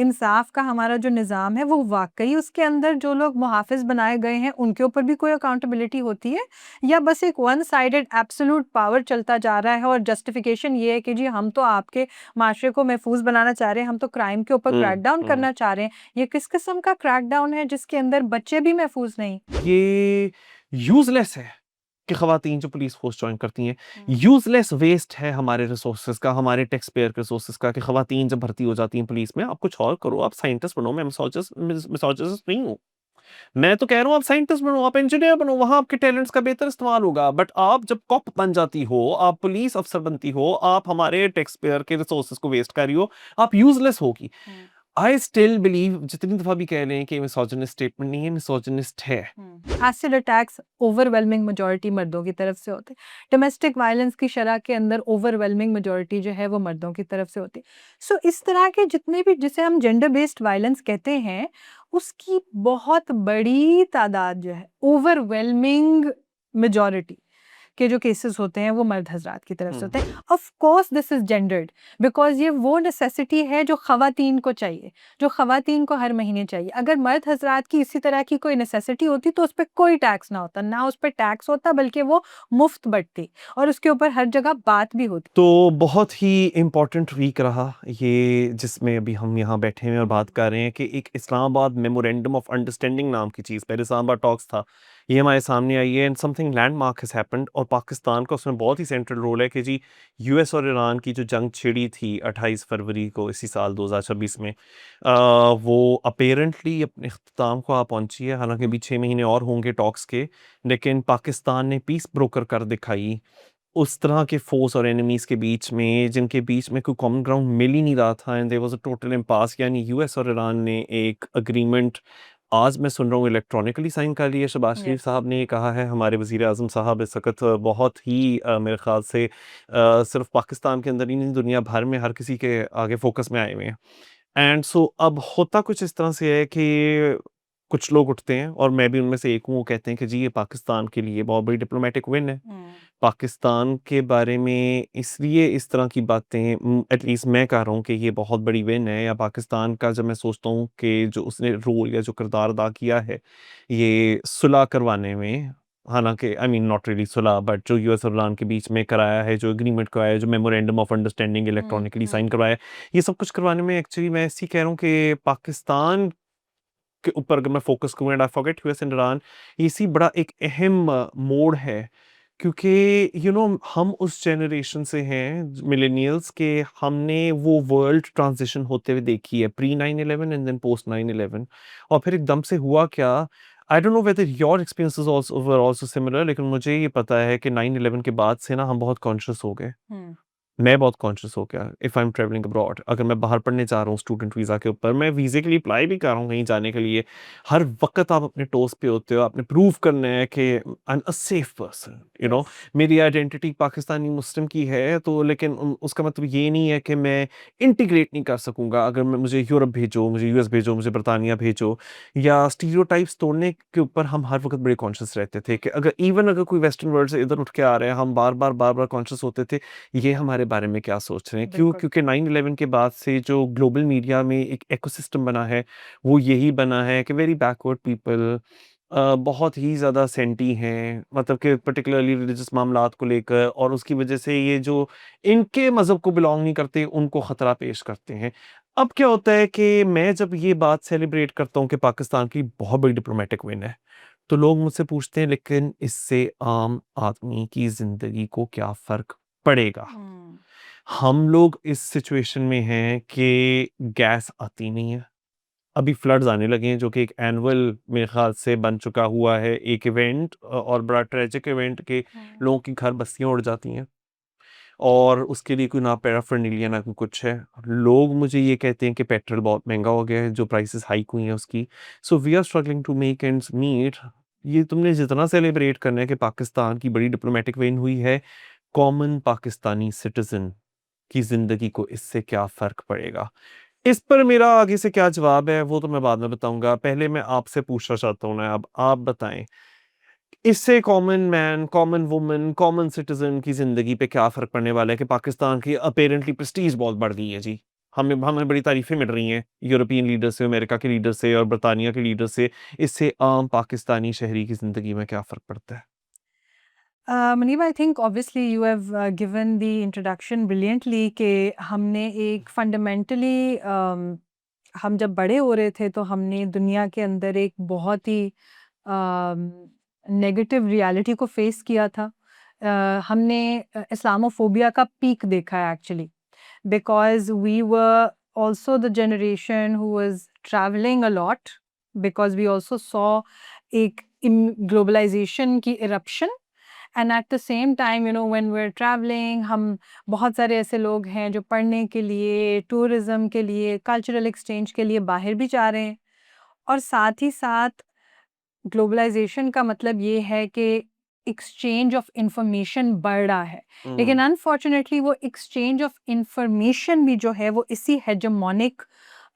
इंसाफ का हमारा जो निज़ाम है वो वाक़ई उसके अंदर जो लोग मुहाफ़िज़ बनाए गए हैं उनके ऊपर भी कोई अकाउंटेबिलिटी होती है? या बस एक वन साइडेड एब्सोल्यूट पावर चलता जा रहा है और जस्टिफ़िकेशन ये है कि जी हम तो आपके माशरे को महफ़ूज़ बनाना चाह रहे हैं, हम तो क्राइम के ऊपर हुँ, क्रैकडाउन हुँ। करना चाह रहे हैं। ये किस किस्म का क्रैकडाउन है जिसके अंदर बच्चे भी महफ़ूज़ नहीं? ये यूज़लेस है कि ख़वातीन जो पुलिस फ़ोर्स जॉइन करती हैं, हुँ। यूज़लेस वेस्ट है हमारे रिसोर्सेज़ का, हमारे टैक्स पेयर के रिसोर्सेज़ का कि ख़वातीन जब भर्ती हो जाती हैं पुलिस में, आप कुछ और करो, आप साइंटिस्ट बनो, मैं मिसोजिनिस्ट नहीं हूँ। मैं तो कह रहा हूँ आप साइंटिस्ट बनो, आप इंजीनियर बनो, वहाँ आपके टैलेंट्स का बेहतर इस्तेमाल होगा। बट आप जब कॉप बन जाती हो, आप पुलिस अफ़सर बनती हो, आप हमारे टैक्स पेयर के रिसोर्सेज़ को वेस्ट कर रही हो, आप यूज़लेस होगी। हुँ। आई स्टिल बिलीव जितनी दफ़ा भी कह लें कि मिसोजिनिस्ट स्टेटमेंट नहीं है, मिसोजिनिस्ट है। एसिड अटैक्स ओवरवेलमिंग मेजॉरिटी मर्दों की तरफ से होते हैं। डोमेस्टिक वायलेंस की शरह के अंदर ओवरवेलमिंग मेजॉरिटी जो है वो मर्दों की तरफ से होती है। सो इस तरह के जितने भी जिसे हम जेंडर बेस्ड वायलेंस कहते हैं, उसकी बहुत बड़ी तादाद जो है ओवरवेलमिंग मेजॉरिटी के जो केसेस होते हैं वो मर्द हजरात की तरफ से हुँ। होते हैं। Of course this is gendered because ये वो नेसेसिटी है जो खवातीन को चाहिए, जो खवातीन को हर महीने चाहिए। अगर मर्द हजरात की इसी तरह की कोई नेसेसिटी होती तो उस पर कोई टैक्स ना होता, ना उस पर टैक्स होता बल्कि वो मुफ्त बढ़ती और उसके ऊपर हर जगह बात भी होती। तो बहुत ही इम्पोर्टेंट वीक रहा ये जिसमें अभी हम यहाँ बैठे हैं और बात कर रहे हैं कि एक इस्लामाबाद मेमोरेंडम ऑफ अंडरस्टैंडिंग नाम की चीज़, पहले इस्लामाबाद टॉक्स था, ये हमारे सामने आई है and something landmark has happened और पाकिस्तान का उसमें बहुत ही सेंट्रल रोल है कि जी यूएस और ईरान की जो जंग छिड़ी थी 28 फरवरी को इसी साल 2026 में वो अपेरेंटली अपने अख्ताम को आ पहुंची है। हालांकि अभी 6 महीने और होंगे टॉक्स के, लेकिन पाकिस्तान ने पीस ब्रोकर कर दिखाई उस तरह के फोर्स और एनिमीज के बीच में जिनके बीच में कोई कॉमन ग्राउंड मिल ही नहीं रहा था and there was a total impasse. यानी यूएस और ईरान ने एक एग्रीमेंट आज मैं सुन रहा हूँ इलेक्ट्रॉनिकली साइन कर लिया। शहबाज शरीफ यस। साहब ने ये कहा है, हमारे वजीर आजम साहब इस वक्त बहुत ही मेरे ख्याल से सिर्फ पाकिस्तान के अंदर ही नहीं दुनिया भर में हर किसी के आगे फोकस में आए हुए हैं। एंड सो अब होता कुछ इस तरह से है कि कुछ लोग उठते हैं और मैं भी उनमें से एक हूँ, वो कहते हैं कि जी ये पाकिस्तान के लिए बहुत बड़ी डिप्लोमेटिक विन है। पाकिस्तान के बारे में इसलिए इस तरह की बातें एटलीस्ट मैं कह रहा हूँ कि ये बहुत बड़ी विन है, या पाकिस्तान का जब मैं सोचता हूँ कि जो उसने रोल या जो किरदार अदा किया है ये सुलह करवाने में, हालांकि I mean not really Sulah but जो यूएस और ईरान के बीच में कराया है, जो एग्रीमेंट कराया है, जो memorandum of understanding electronically sign करवाया है, ये सब कुछ करवाने में एक्चुअली मैं इसी कह रहा हूँ कि पाकिस्तान के ऊपर अगर मैं फोकस करूँ and I forget US and Iran, ये इसी बड़ा एक अहम मोड़ है। क्योंकि हम उस जनरेशन से हैं मिलेनियल्स के, हमने वो वर्ल्ड ट्रांजिशन होते हुए देखी है प्री 9/11 एंड देन पोस्ट 9/11। और फिर एकदम से हुआ क्या, I don't know whether your experiences also were also similar, लेकिन मुझे ये पता है कि 9/11 के बाद से ना हम बहुत कॉन्शियस हो गए। मैं बहुत कॉन्शियस हो गया if I am travelling abroad, अगर मैं बाहर पढ़ने जा रहा हूँ स्टूडेंट वीज़ा के ऊपर, मैं वीज़े के लिए अप्लाई भी कर रहा हूँ कहीं जाने के लिए, हर वक्त आप अपने टोस पे होते हो, आपने प्रूव करना है कि I am a safe person, yes. मेरी आइडेंटिटी पाकिस्तानी मुस्लिम की है, तो लेकिन उसका मतलब ये नहीं है कि मैं इंटीग्रेट नहीं कर सकूंगा। अगर मैं मुझे यूरोप भेजो, मुझे यूएस भेजो, मुझे बरतानिया भेजो, या स्टीरियोटाइप्स तोड़ने के ऊपर हम हर वक्त बड़े कॉन्शियस रहते थे कि अगर कोई वेस्टर्न वर्ल्ड से इधर उठ के आ रहे हैं, हम बार बार कॉन्शियस होते थे ये हमारे बारे में क्या सोच रहे हैं। क्यों? बिल्कुल। क्योंकि 9/11 के बाद से जो ग्लोबल मीडिया में एक इकोसिस्टम बना है वो यही बना है कि वेरी बैकवर्ड पीपल बहुत ही ज़्यादा सेंटी हैं, मतलब कि पर्टिकुलरली रिलीजियस मामलात को लेकर, और उसकी वजह से ये जो इनके मज़हब को बिलोंग नहीं करते उनको ख़तरा पेश करते हैं। अब क्या होता है कि मैं जब ये बात सेलिब्रेट करता हूँ कि पाकिस्तान की बहुत बड़ी डिप्लोमेटिक विन है, तो लोग मुझसे पूछते हैं लेकिन इससे आम आदमी की ज़िंदगी को क्या फ़र्क पड़ेगा? हम लोग इस सिचुएशन में हैं कि गैस आती नहीं है। अभी फ्लड्स आने लगे हैं जो कि एक एनुअल मेरे ख़्याल से बन चुका हुआ है एक इवेंट, और बड़ा ट्रेजिक इवेंट कि लोगों की घर बस्तियाँ उड़ जाती हैं और उसके लिए कोई ना पैराफर्नेलिया ना कोई कुछ है। लोग मुझे ये कहते हैं कि पेट्रोल बहुत महँगा हो गया है, जो प्राइसेस हाइक हुई हैं उसकी। So we are struggling to make ends meet. ये तुमने जितना सेलिब्रेट करना है कि पाकिस्तान की बड़ी डिप्लोमेटिक विन हुई है, कॉमन पाकिस्तानी सिटीज़न की ज़िंदगी को इससे क्या फ़र्क पड़ेगा? इस पर मेरा आगे से क्या जवाब है वो तो मैं बाद में बताऊँगा। पहले मैं आपसे पूछना चाहता हूँ ना, अब आप बताएँ, इससे common man, common woman, common citizen की ज़िंदगी पे क्या फ़र्क पड़ने वाला है कि पाकिस्तान की अपैरेंटली प्रेस्टीज बहुत बढ़ गई है जी। हमें बड़ी तारीफ़ें मिल रही हैं यूरोपियन लीडर से, अमेरिका के लीडर से और बरतानिया के लीडर से। इससे आम पाकिस्तानी शहरी की ज़िंदगी में क्या फ़र्क पड़ता है? Maniba, I think obviously you have given the introduction brilliantly कि हमने एक fundamentally हम जब बड़े हो रहे थे तो हमने दुनिया के अंदर एक बहुत ही नेगेटिव रियलिटी को फेस किया था। हमने इस्लामोफोबिया का पीक देखा है actually, because we were also the generation who was traveling a lot, because we also saw एक ग्लोबलाइजेशन की eruption, and at the same time when we are travelling, हम बहुत सारे ऐसे लोग हैं जो पढ़ने के लिए, टूरिज्म के लिए, कल्चरल एक्सचेंज के लिए बाहर भी जा रहे हैं। और साथ ही साथ ग्लोबलाइजेशन का मतलब ये है कि एक्सचेंज ऑफ इंफॉर्मेशन बढ़ रहा है, लेकिन हुँ, अनफॉर्चुनेटली वो एक्सचेंज ऑफ इंफॉर्मेशन भी जो है वो इसी हेजेमोनिक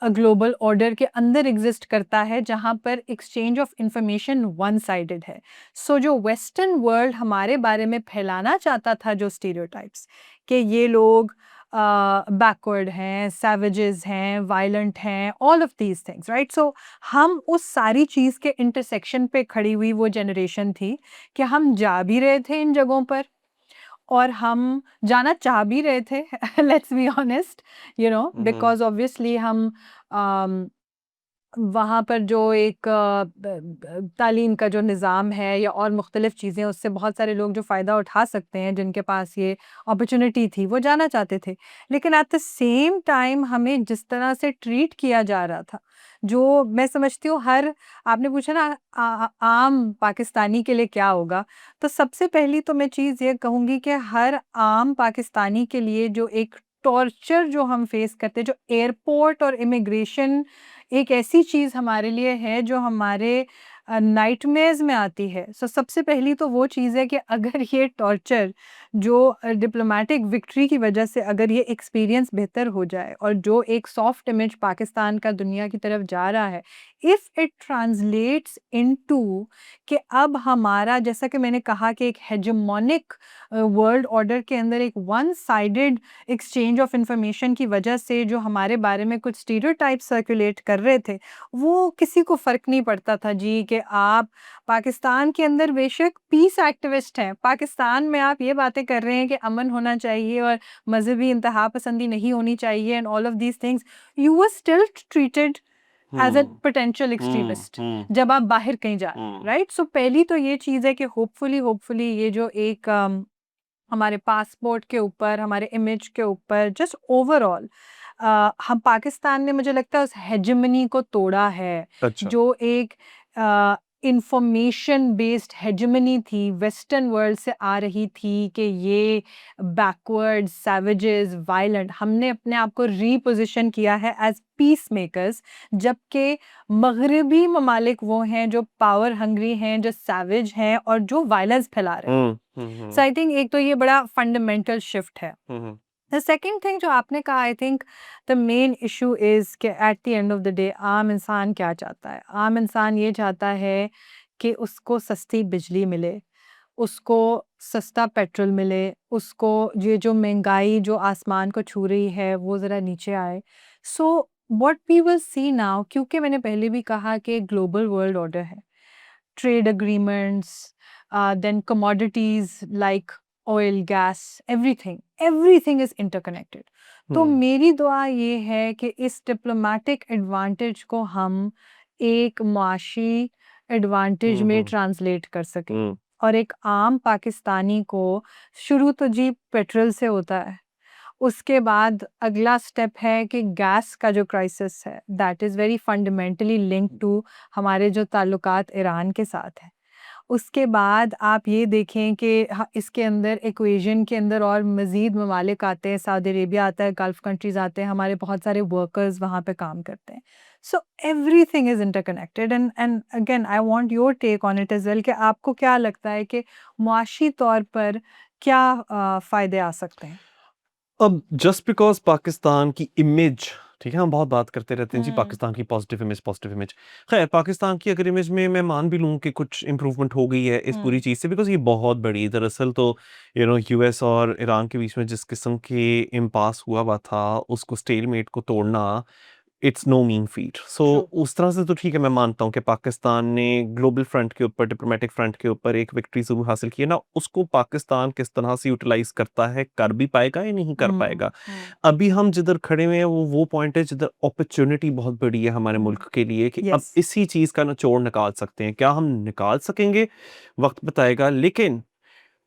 ग्लोबल ऑर्डर के अंदर एग्जिस्ट करता है, जहाँ पर exchange of information one sided है। सो जो वेस्टर्न वर्ल्ड हमारे बारे में फैलाना चाहता था, जो स्टीरियोटाइप्स कि ये लोग बैकवर्ड हैं, सैवेजेस हैं, वायलेंट हैं, all of these things, right? So हम उस सारी चीज़ के इंटरसेक्शन पे खड़ी हुई वो जनरेशन थी कि हम जा भी रहे थे इन जगहों पर और हम जाना चाह भी रहे थे। Let's be honest, hmm, hmm, because obviously हम अम, वहाँ पर जो एक तालीम का जो निज़ाम है या और मुख्तलिफ़ चीज़ें, उससे बहुत सारे लोग जो फ़ायदा उठा सकते हैं, जिनके पास ये अपॉर्चुनिटी थी, वो जाना चाहते थे। लेकिन एट द सेम टाइम हमें जिस तरह से ट्रीट किया जा रहा था, जो मैं समझती हूँ हर, आपने पूछा ना आम पाकिस्तानी के लिए क्या होगा? तो सबसे पहली तो मैं चीज़ ये कहूँगी कि हर आम पाकिस्तानी के लिए जो एक टॉर्चर जो हम फ़ेस करते हैं, जो एयरपोर्ट और इमिग्रेशन एक ऐसी चीज़ हमारे लिए है जो हमारे नाइटमेयर्स में आती है। सो सबसे पहली तो वो चीज़ है कि अगर ये टॉर्चर जो डिप्लोमैटिक विक्ट्री की वजह से अगर ये एक्सपीरियंस बेहतर हो जाए और जो एक सॉफ्ट इमेज पाकिस्तान का दुनिया की तरफ जा रहा है, इफ़ इट ट्रांसलेट्स इनटू कि अब हमारा, जैसा कि मैंने कहा कि एक हेजेमोनिक वर्ल्ड ऑर्डर के अंदर एक one sided exchange of information की वजह से जो हमारे बारे में कुछ स्टीरियोटाइप सर्कुलेट कर रहे थे, वो किसी को फ़र्क नहीं पड़ता था जी कि आप पाकिस्तान के अंदर बेशक पीस एक्टिविस्ट हैं, पाकिस्तान में आप ये बातें कर रहे हैं कि अमन होना चाहिए और मज़हबी इंतहा पसंदी नहीं होनी चाहिए and all of these things, you were still treated as a uh, potential uh, extremist uh, जब आप बाहर कहीं जा रहे हैं, हुँ, राइट? सो पहली तो ये चीज़ है कि होपफुली ये जो एक हमारे पासपोर्ट के ऊपर, हमारे इमेज के ऊपर, जस्ट ओवरऑल हम पाकिस्तान ने, मुझे लगता है, उस हेजेमनी को तोड़ा है, अच्छा, जो एक इंफॉर्मेशन बेस्ड हेजेमनी थी, वेस्टर्न वर्ल्ड से आ रही थी कि ये बैकवर्ड, सैवेजेस, वायलेंट। हमने अपने आप को रीपोज़िशन किया है एज़ पीस मेकर्स, जबकि मग़रिबी ममालिक वो हैं जो पावर हंग्री हैं, जो सैवेज हैं और जो वायलेंस फैला रहे हैं। हुँ, हुँ, सो हुँ, आई थिंक एक तो ये बड़ा फंडामेंटल शिफ्ट है। Uh, uh, the second thing जो आपने कहा, I think the main issue is कि at the end of the day आम इंसान क्या चाहता है? आम इंसान ये चाहता है कि उसको सस्ती बिजली मिले, उसको सस्ता पेट्रोल मिले, उसको ये जो महँगाई जो आसमान को छू रही है, वो ज़रा नीचे आए। So what we will see now, क्योंकि मैंने पहले भी कहा कि ग्लोबल वर्ल्ड ऑर्डर है। trade agreements, then commodities like oil, gas, everything is interconnected. तो हुँ, मेरी दुआ ये है कि इस डिप्लोमैटिक एडवांटेज को हम एक मुआशी एडवांटेज हुँ, में हुँ, ट्रांसलेट कर सकें हुँ, और एक आम पाकिस्तानी को, शुरू तो जी पेट्रोल से होता है, उसके बाद अगला स्टेप है कि गैस का जो क्राइसिस है, that is very fundamentally linked to हमारे जो ताल्लुकात ईरान के साथ हैं। उसके बाद आप ये देखें कि इसके अंदर इक्वेशन के अंदर और मज़ीद ममालिक आते हैं, सऊदी अरेबिया आता है, गल्फ़ कंट्रीज़ आते हैं, हमारे बहुत सारे वर्कर्स वहाँ पे काम करते हैं। So everything is interconnected and again I want your take on it as well कि आपको क्या लगता है कि मुआशी तौर पर क्या फ़ायदे आ सकते हैं? अब जस्ट बिकॉज़ पाकिस्तान की इमेज, ठीक है, हम बहुत बात करते रहते हैं जी पाकिस्तान की पॉजिटिव इमेज, पॉजिटिव इमेज। खैर, पाकिस्तान की अगर इमेज में मैं मान भी लूँ कि कुछ इम्प्रूवमेंट हो गई है इस पूरी चीज़ से, बिकॉज़ ये बहुत बड़ी दरअसल तो यूएस और ईरान के बीच में जिस किस्म के इम्पास हुआ हुआ था, उसको स्टेलमेट को तोड़ना, it's no mean feat. So true. उस तरह से तो ठीक है, मैं मानता हूँ कि पाकिस्तान ने ग्लोबल फ्रंट के ऊपर, डिप्लोमेटिक फ्रंट के ऊपर एक विक्ट्री ज़रूर हासिल की है ना, उसको पाकिस्तान किस तरह से यूटिलाइज़ करता है, कर भी पाएगा या नहीं कर पाएगा। अभी हम जिधर खड़े हुए हैं वो पॉइंट है जिधर अपॉर्चुनिटी बहुत बड़ी है हमारे मुल्क के लिए कि अब यस। इसी चीज़ का निचोड़ निकाल सकते हैं। क्या हम निकाल सकेंगे? वक़्त बताएगा, लेकिन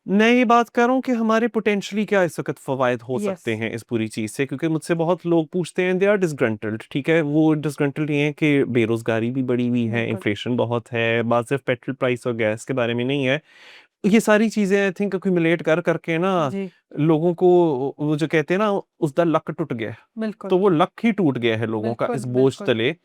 मैं ये बात कर रहा हूँ कि हमारे पोटेंशियली क्या इस वक़्त फ़वायद हो सकते यस। हैं इस पूरी चीज़ से, क्योंकि मुझसे बहुत लोग पूछते हैं, दे आर डिसग्रंटल्ड, ठीक है? वो डिसग्रंटल्ड ये है कि बेरोज़गारी भी बढ़ी हुई है, बिल्कुल। इन्फ्लेशन बहुत है, बात सिर्फ़ पेट्रोल प्राइस और गैस के बारे में नहीं है। ये सारी चीज़ें आई थिंक एक्युमुलेट कर करके ना जी। लोगों को वो जो कहते हैं ना, उसका लक टूट गया है। बिल्कुल। तो वो लक ही टूट गया है लोगों का बिल्कुल। इस बोझ बिल्कुल। तले।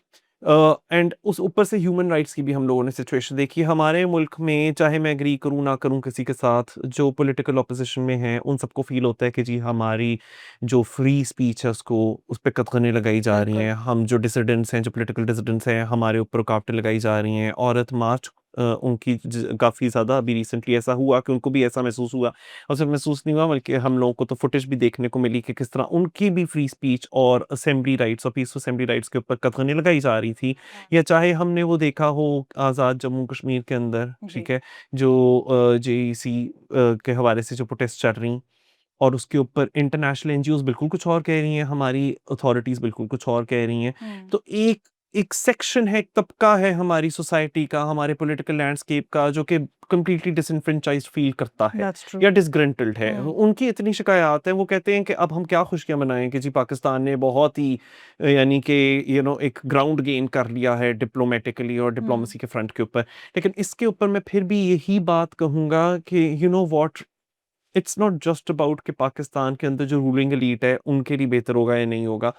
एंड उस ऊपर से ह्यूमन राइट्स की भी हम लोगों ने सिचुएशन देखी। हमारे मुल्क में चाहे मैं एग्री करूँ ना करूँ किसी के साथ, जो पॉलिटिकल ऑपोजिशन में हैं, उन सबको फ़ील होता है कि जी हमारी जो फ्री स्पीच है उसको उस पे कतगने लगाई जा रही बिल्कुल। हैं। हम जो डिसिडेंट्स हैं, जो पॉलिटिकल डिसिडेंट्स हैं, हमारे ऊपर रुकावटें लगाई जा रही हैं। औरत मार्च उनकी काफ़ी ज़्यादा अभी रिसेंटली ऐसा हुआ कि उनको भी ऐसा महसूस हुआ, और सिर्फ महसूस नहीं हुआ बल्कि हम लोगों को तो फुटेज भी देखने को मिली कि किस तरह उनकी भी फ्री स्पीच और असेंबली राइट्स और पीसफुल असेंबली राइट्स के ऊपर कतगनी लगाई जा रही थी। या चाहे हमने वो देखा हो आज़ाद जम्मू कश्मीर के अंदर, जी। ठीक है, जो जेईसी के हवाले से जो प्रोटेस्ट चल रही, और उसके ऊपर इंटरनेशनल एनजीओज बिल्कुल कुछ और कह रही हैं, हमारी अथॉरिटीज़ बिल्कुल कुछ और कह रही हैं। तो एक एक सेक्शन है, एक तबका है हमारी सोसाइटी का, हमारे पॉलिटिकल लैंडस्केप का, जो कि कंप्लीटली डिसएनफ्रेंचाइज्ड फील करता है दैट्स ट्रू। या डिसग्रंटल्ड है। उनकी इतनी शिकायत है, वो कहते हैं कि अब हम क्या खुशियाँ मनाएँ कि जी पाकिस्तान ने बहुत ही यानी कि एक ग्राउंड गेन कर लिया है डिप्लोमेटिकली और डिप्लोमेसी के फ्रंट के ऊपर। लेकिन इसके ऊपर मैं फिर भी यही बात कहूँगा कि what, it's not just about कि पाकिस्तान के अंदर जो रूलिंग एलीट है उनके लिए बेहतर होगा या नहीं होगा।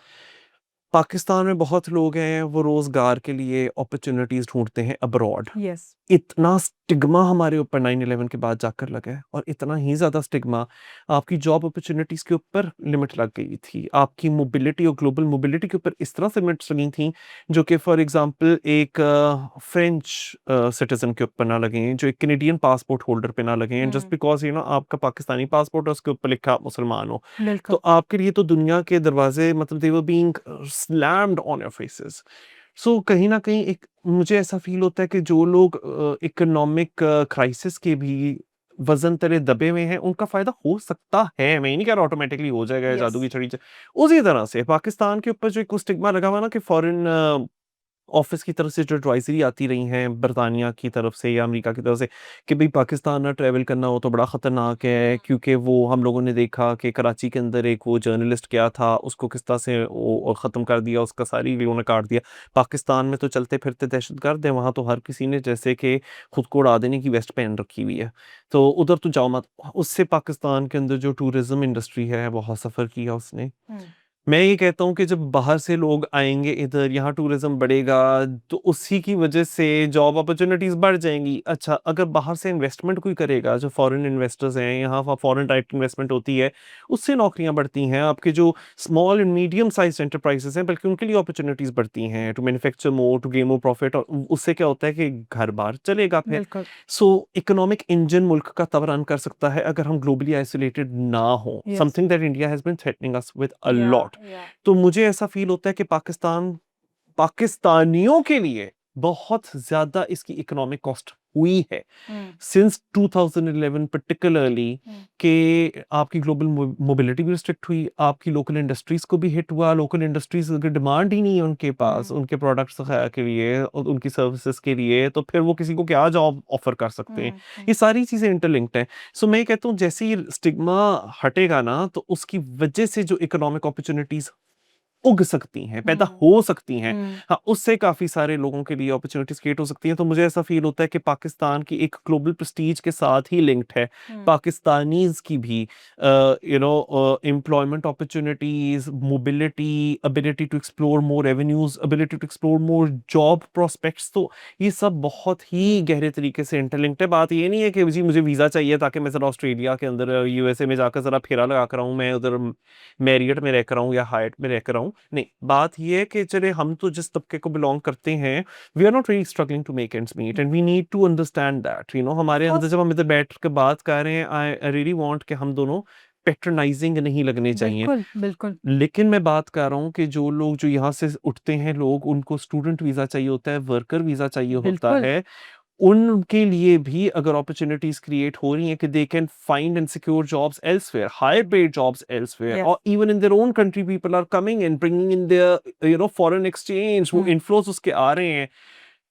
पाकिस्तान में बहुत लोग हैं, वो रोज़गार के लिए अपॉर्चुनिटीज़ ढूँढते हैं अब्रॉड। यस। इतना स्टिग्मा हमारे ऊपर 9/11 के बाद जाकर लगा है, और इतना ही ज़्यादा स्टिग्मा आपकी जॉब अपॉर्चुनिटीज़ के ऊपर लिमिट लग गई थी। आपकी मोबिलिटी और ग्लोबल मोबिलिटी के ऊपर इस तरह से लिमिट्स लगी थी, जो कि फॉर एग्ज़ाम्पल एक फ्रेंच सिटिज़न के ऊपर ना लगें, जो एक कैनेडियन पासपोर्ट होल्डर पे ना लगें, जस्ट बिकॉज़ आपका पाकिस्तानी पासपोर्ट है, उसके ऊपर लिखा आप मुसलमान हो। तो बिल्कुल। आपके लिए तो दुनिया के दरवाज़े मतलब they were being slammed on your faces. So कहीं न कहीं एक मुझे ऐसा फ़ील होता है कि जो लोग इकोनॉमिक क्राइसिस के भी वज़न तले दबे हुए हैं, उनका फ़ायदा हो सकता है। मैं ये नहीं कह रहा ऑटोमैटिकली हो जाएगा या जादू यस। की छड़ी से। उसी तरह से पाकिस्तान के ऊपर जो एक स्टिग्मा लगा हुआ है ना कि फ़ॉरेन ऑफिस की तरफ से जो एडवाइज़री आती रही हैं बर्तानिया की तरफ से या अमेरिका की तरफ से कि भई पाकिस्तान ना ट्रैवल करना हो तो बड़ा ख़तरनाक है, क्योंकि वो हम लोगों ने देखा कि कराची के अंदर एक वो जर्नलिस्ट गया था, उसको किस तरह से वो ख़त्म कर दिया, उसका सारी वीडियो ने काट दिया। पाकिस्तान में तो चलते-फिरते दहशतगर्द हैं, वहाँ तो हर किसी ने जैसे कि खुद को उड़ा देने की वेस्ट पहन रखी हुई है। तो उधर तो जाओ मत। उससे पाकिस्तान के अंदर जो टूरिज़्म इंडस्ट्री है बहुत सफ़र किया उसने। मैं ये कहता हूँ कि जब बाहर से लोग आएँगे इधर, यहाँ टूरिज़्म बढ़ेगा, तो उसी की वजह से जॉब अपॉर्च्युनिटीज़ बढ़ जाएँगी। अच्छा, अगर बाहर से इन्वेस्टमेंट कोई करेगा, जो फॉरेन इन्वेस्टर्स हैं, यहाँ फॉरेन डायरेक्ट इन्वेस्टमेंट होती है, उससे नौकरियाँ बढ़ती हैं। आपके जो small and medium size enterprises हैं, बल्कि उनके लिए अपॉर्च्युनिटीज़ बढ़ती हैं, to manufacture more, to gain more profit, और उससे क्या होता है कि घर-बार चलेगा फिर। बिल्कुल। सो इकोनॉमिक इंजन मुल्क का तब रन कर सकता है अगर हम ग्लोबली आइसोलेटेड ना हों, yes. Something that India has been threatening us with a yeah. Lot. या। तो मुझे ऐसा फ़ील होता है कि पाकिस्तानियों के लिए बहुत ज़्यादा इसकी इकोनॉमिक कॉस्ट हुई है सिंस 2011 पार्टिकुलरली, कि आपकी ग्लोबल मोबिलिटी भी रिस्ट्रिक्ट हुई, आपकी लोकल इंडस्ट्रीज़ को भी हिट हुआ। लोकल इंडस्ट्रीज़ अगर डिमांड ही नहीं है उनके पास, उनके प्रोडक्ट्स वगैरह के लिए और उनकी सर्विसेज़ के लिए, तो फिर वो किसी को क्या जॉब ऑफ़र कर सकते हैं? ये सारी चीज़ें इंटरलिंक्ड हैं। सो मैं कहता हूँ जैसे ही स्टिग्मा हटेगा ना, तो उसकी वजह से जो इकोनॉमिक अपॉर्च्युनिटीज़ उग सकती हैं, पैदा हो सकती हैं। हाँ, उससे काफ़ी सारे लोगों के लिए अपॉर्च्युनिटीज़ क्रिएट हो सकती हैं। तो मुझे ऐसा फ़ील होता है कि पाकिस्तान की एक ग्लोबल प्रेस्टीज के साथ ही लिंक्ड है, पाकिस्तानीज़ की भी employment opportunities, mobility, ability to explore more avenues, ability to explore more job prospects. तो ये सब बहुत ही गहरे तरीके से इंटरलिंक्ड है। बात ये नहीं है कि जी मुझे वीज़ा चाहिए ताकि मैं ज़रा ऑस्ट्रेलिया के अंदर यूएसए में जाकर ज़रा फेरा लगा कर आऊँ, मैं उधर मैरियट में रहकर आऊँ या हायात में रहकर आऊँ। नहीं, बात ये है कि चले हम तो जिस तबके को बिलोंग करते हैं, we are not really struggling to make ends meet and we need to understand that, हमारे अंदर जब हम इधर बैठ के बात कर रहे हैं, आई रियली वांट कि हम दोनों पैट्रोनाइजिंग नहीं लगने चाहिए। बिल्कुल, बिल्कुल, लेकिन मैं बात कर रहा हूँ कि जो लोग जो यहाँ से उठते हैं लोग, उनको स्टूडेंट वीज़ा चाहिए होता है, वर्कर वीज़ा चाहिए होता बिल्कुल, है, उनके लिए भी अगर अपॉर्चुनिटीज क्रिएट हो रही हैं कि they can find and secure jobs elsewhere, higher paid jobs elsewhere, yes, और even in their own country people are coming and bringing in their foreign exchange, वो हुँ, इन्फ्लोज उसके आ रहे हैं।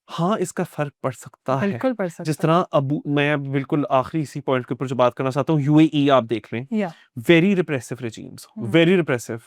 हाँ, इसका फर्क पड़ सकता है। बिल्कुल पड़ जिस सकता तरह अब मैं बिल्कुल आखिरी इसी पॉइंट के ऊपर जो बात करना चाहता हूँ, यूएई आप देख लें, है। या वेरी रिप्रेसिव रेजीम्स, हुँ, वेरी रिप्रेसिव।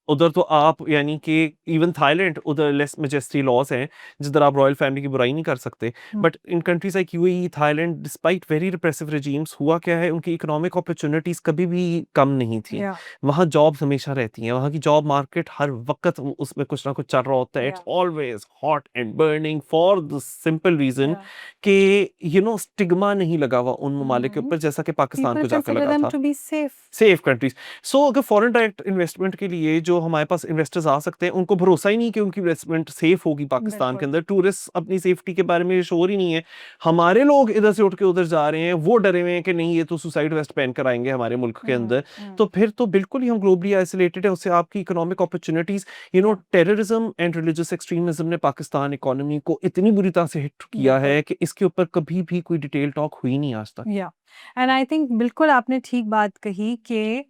उधर तो आप यानी कि इवन थाईलैंड, उधर लेस मेजेस्टी लॉज हैं जिधर आप रॉयल फैमिली की बुराई नहीं कर सकते, uh, but in countries like UAE, Thailand, despite very repressive regimes, हुआ क्या है, उनकी इकोनॉमिक अपॉर्चुनिटीज कभी भी कम नहीं थी। या वहाँ जॉब्स हमेशा रहती हैं, वहाँ की जॉब मार्केट हर वक्त उसमें कुछ ना कुछ चल रहा होता है, it's yeah always hot and burning for the simple reason या कि स्टिग्मा नहीं लगा हुआ उन हुँ, ममालिक के हुँ, ऊपर जैसा कि पाकिस्तान पीपल को जाकर कंसिडर लगा देम था। To be safe. Safe countries. So अगर फॉरेन डायरेक्ट इन्वेस्टमेंट के लिए जो हमारे पास इन्वेस्टर्स आ सकते हैं, उनको भरोसा ही नहीं कि उनकी इन्वेस्टमेंट सेफ होगी पाकिस्तान के बिल्कुल, अंदर, टूरिस्ट अपनी सेफ्टी के बारे में श्योर ही नहीं है। हमारे लोग इधर से उठ के उधर जा रहे हैं, वो डरे हुए हैं कि नहीं ये तो सुसाइड वेस्ट पहन कर आएंगे हमारे मुल्क के हुँ, अंदर। हुँ, तो फिर तो बिल्कुल ही हम ग्लोबली आइसोलेटेड है, उससे आपकी इकोनॉमिक अपॉर्चुनिटीज, या टेररिज्म एंड रिलीजियस एक्सट्रीमिज्म ने पाकिस्तान इकोनॉमी को इतनी बुरी तरह से हिट किया बिल्कुल, है कि इसके ऊपर कभी भी कोई डिटेल टॉक हुई नहीं आज तक। या एंड आई थिंक बिल्कुल आपने ठीक बात कही कि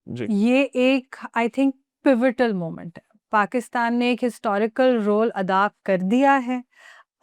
जी। ये एक आई थिंक पिवटल मोमेंट है। पाकिस्तान ने एक हिस्टोरिकल रोल अदा कर दिया है।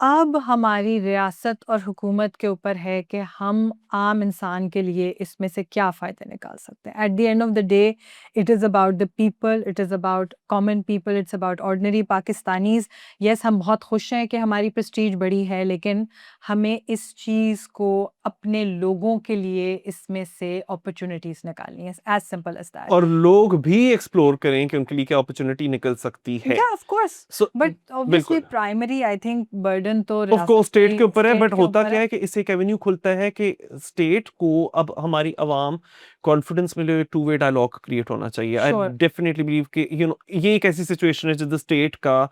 अब हमारी रियासत और हुकूमत के ऊपर है कि हम आम इंसान के लिए इसमें से क्या फ़ायदे निकाल सकते हैं। Eight the end of the day it is about the people, it is about common people, it's about ordinary Pakistanis. Yes, हम बहुत खुश हैं कि हमारी प्रेस्टीज बढ़ी है, लेकिन हमें इस चीज़ को अपने लोगों के लिए इसमें से अपॉर्च्युनिटीज़ निकालनी है। As simple as that. और लोग भी एक्सप्लोर करें कि उनके लिए क्या अपॉर्चुनिटी निकल सकती है। या of course, so but obviously बिल्कुल, प्राइमरी आई थिंक बर्डन तो ऑफ कोर्स रियासत स्टेट के की, ऊपर है, स्टेट बट के होता ऊपर क्या है। है कि इससे एक एवेन्यू खुलता है कि स्टेट को अब हमारी अवाम कॉन्फिडेंस मिले, टू वे डायलॉग क्रिएट होना चाहिए। I sure. डेफिनेटली बिलीव कि ये एक ऐसी सिचुएशन है जिधर स्टेट का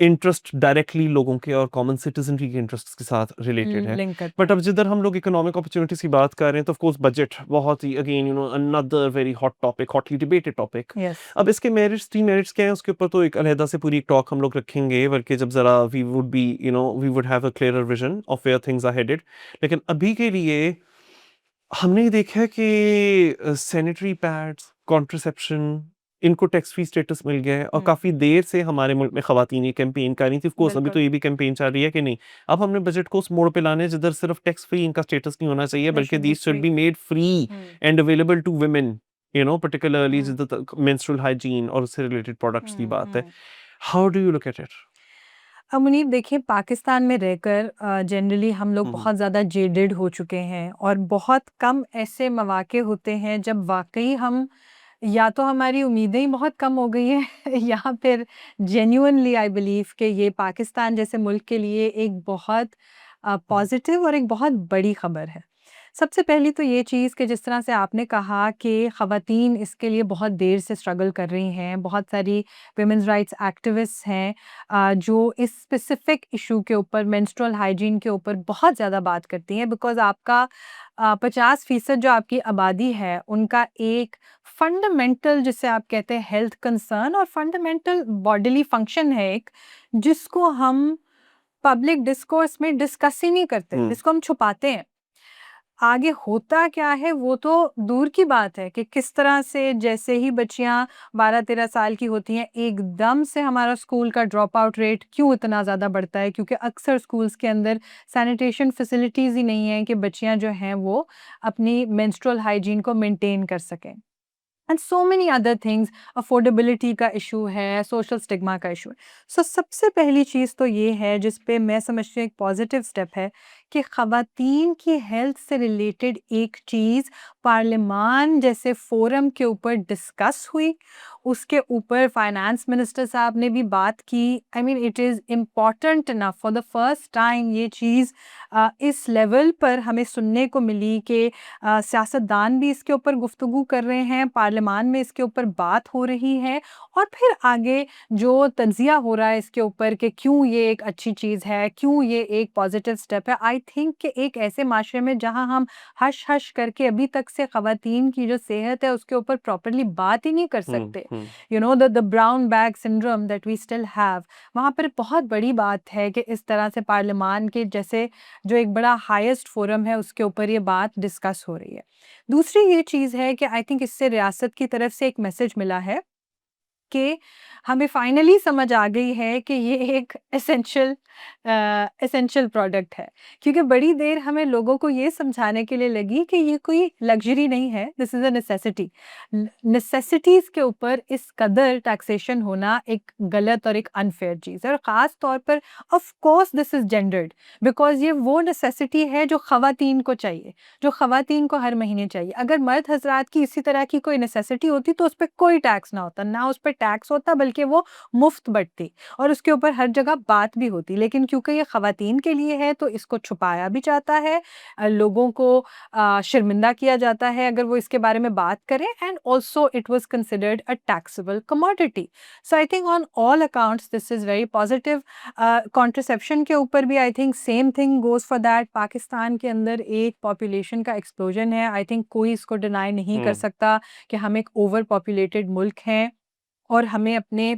इंटरेस्ट डायरेक्टली लोगों के और कॉमन सिटीजनरी के इंटरेस्ट के साथ रिलेटेड है। लिंक करता बट है। अब जिधर हम लोग इकोनॉमिक अपॉर्चुनिटीज की बात कर रहे हैं, तो ऑफ कोर्स बजट बहुत ही again another very hot topic, hotly debated topic. Yes. अब इसके मेरिट्स डीमेरिट्स क्या है उसके ऊपर तो एक अलहदा से पूरी टॉक हम लोग रखेंगे, बल्कि जब जरा we would have a clearer vision of where things are headed. लेकिन अभी के लिए हमने देखा है कि सैनिटरी पैड्स, कॉन्ट्रसेप्शन, इनको टैक्स फ्री स्टेटस मिल गया है, और हुँ, काफ़ी देर से हमारे मुल्क में ख़वातीन ये कैंपेन कर रही थी। ऑफ कोर्स अभी तो बिल्कुल, ये भी कैंपेन चल रही है कि नहीं, अब हमने बजट को उस मोड़ पे लाना है जिधर सिर्फ टैक्स फ्री इनका स्टेटस नहीं होना चाहिए, दे बल्कि should be these should free. Be made free uh, and available to women, particularly uh, जिधर मेंस्ट्रुअल हाइजीन और उससे रिलेटेड प्रोडक्ट्स की हुँ, बात है। Uh. How do you look at it? अब मुनीब देखिए, पाकिस्तान में रहकर जनरली हम लोग हम्म। बहुत ज़्यादा जेडेड हो चुके हैं और बहुत कम ऐसे मौके होते हैं जब वाक़ई हम, या तो हमारी उम्मीदें ही बहुत कम हो गई हैं या फिर जेन्युइनली आई बिलीव कि ये पाकिस्तान जैसे मुल्क के लिए एक बहुत पॉज़िटिव और एक बहुत बड़ी ख़बर है। सबसे पहली तो ये चीज़ कि जिस तरह से आपने कहा कि ख़वातीन इसके लिए बहुत देर से स्ट्रगल कर रही हैं, बहुत सारी वुमेन्स राइट्स एक्टिविस्ट्स हैं जो इस स्पेसिफ़िक इश्यू के ऊपर, मेंस्ट्रुअल हाइजीन के ऊपर बहुत ज़्यादा बात करती हैं, बिकॉज़ आपका 50% जो आपकी आबादी है, उनका एक फंडामेंटल, जिसे आप कहते हैं हेल्थ कंसर्न और फंडामेंटल बॉडीली फंक्शन है एक, जिसको हम पब्लिक डिस्कोर्स में डिस्कस ही नहीं करते, हम्म। जिसको हम छुपाते हैं। आगे होता क्या है वो तो दूर की बात है कि किस तरह से जैसे ही बच्चियां 12-13 साल की होती हैं, एकदम से हमारा स्कूल का ड्रॉप आउट रेट क्यों इतना ज़्यादा बढ़ता है, क्योंकि अक्सर स्कूल्स के अंदर सैनिटेशन फैसिलिटीज़ ही नहीं है कि बच्चियां जो हैं वो अपनी मेंस्ट्रुअल हाइजीन को मेंटेन कर सकें। And so many other things, affordability का इशू है, सोशल स्टिग्मा का इशू है। सो सबसे पहली चीज़ तो ये है जिस पे मैं समझती हूँ एक पॉजिटिव स्टेप है कि ख़वातीन की हेल्थ से रिलेटेड एक चीज़ पार्लियामान जैसे फ़ोरम के ऊपर डिस्कस हुई, उसके ऊपर फाइनेंस मिनिस्टर साहब ने भी बात की। I mean it is important enough for the first time ये चीज़ इस लेवल पर हमें सुनने को मिली कि सियासतदान भी इसके ऊपर गुफ्तगू कर रहे हैं, पार्लियामान में इसके ऊपर बात हो रही है और फिर आगे जो तंज़िया हो रहा है इसके ऊपर कि क्यों ये एक अच्छी चीज़ है, क्यों ये एक पॉज़िटिव स्टेप है। आई थिंक कि एक ऐसे माशरे में जहाँ हम हश-हश करके अभी तक से ख़वातीन की जो सेहत है उसके ऊपर प्रॉपर्ली बात ही नहीं कर हुँ, सकते। Uh. You know the brown bag syndrome that we still have, वहाँ पर बहुत बड़ी बात है कि इस तरह से पार्लियामान के जैसे जो एक बड़ा हाईएस्ट फोरम है उसके ऊपर ये बात डिस्कस हो रही है। दूसरी ये चीज़ है कि आई थिंक इससे रियासत की तरफ से एक मैसेज मिला है कि हमें फाइनली समझ आ गई है कि ये एक एसेंशियल प्रोडक्ट है, क्योंकि बड़ी देर हमें लोगों को ये समझाने के लिए लगी कि ये कोई लग्जरी नहीं है, this is a necessity. Necessities के ऊपर इस कदर टैक्सेशन होना एक गलत और एक अनफेयर चीज़ है और ख़ास तौर पर of course this is gendered, because ये वो नेसेसिटी है जो ख़वातीन को चाहिए, जो ख़वातीन को हर महीने चाहिए। अगर मर्द हज़रात की इसी तरह की कोई नेसेसिटी होती तो उस पे कोई टैक्स ना होता, ना उस पे टैक्स होता बल्कि वो मुफ्त बँटती और उसके ऊपर हर जगह बात भी होती। लेकिन क्योंकि ये ख़वातीन के लिए है तो इसको छुपाया भी जाता है, लोगों को शर्मिंदा किया जाता है अगर वो इसके बारे में बात करें, and also it was considered a taxable commodity. So I think on all accounts this is very positive. Contraception के ऊपर भी I think same thing goes for that. Pakistan के अंदर एक पॉपुलेशन का एक्सप्लोजन है, आई थिंक कोई इसको डिनाई नहीं कर हुँ। सकता कि हम एक ओवर पॉपुलेटेड मुल्क हैं और हमें अपने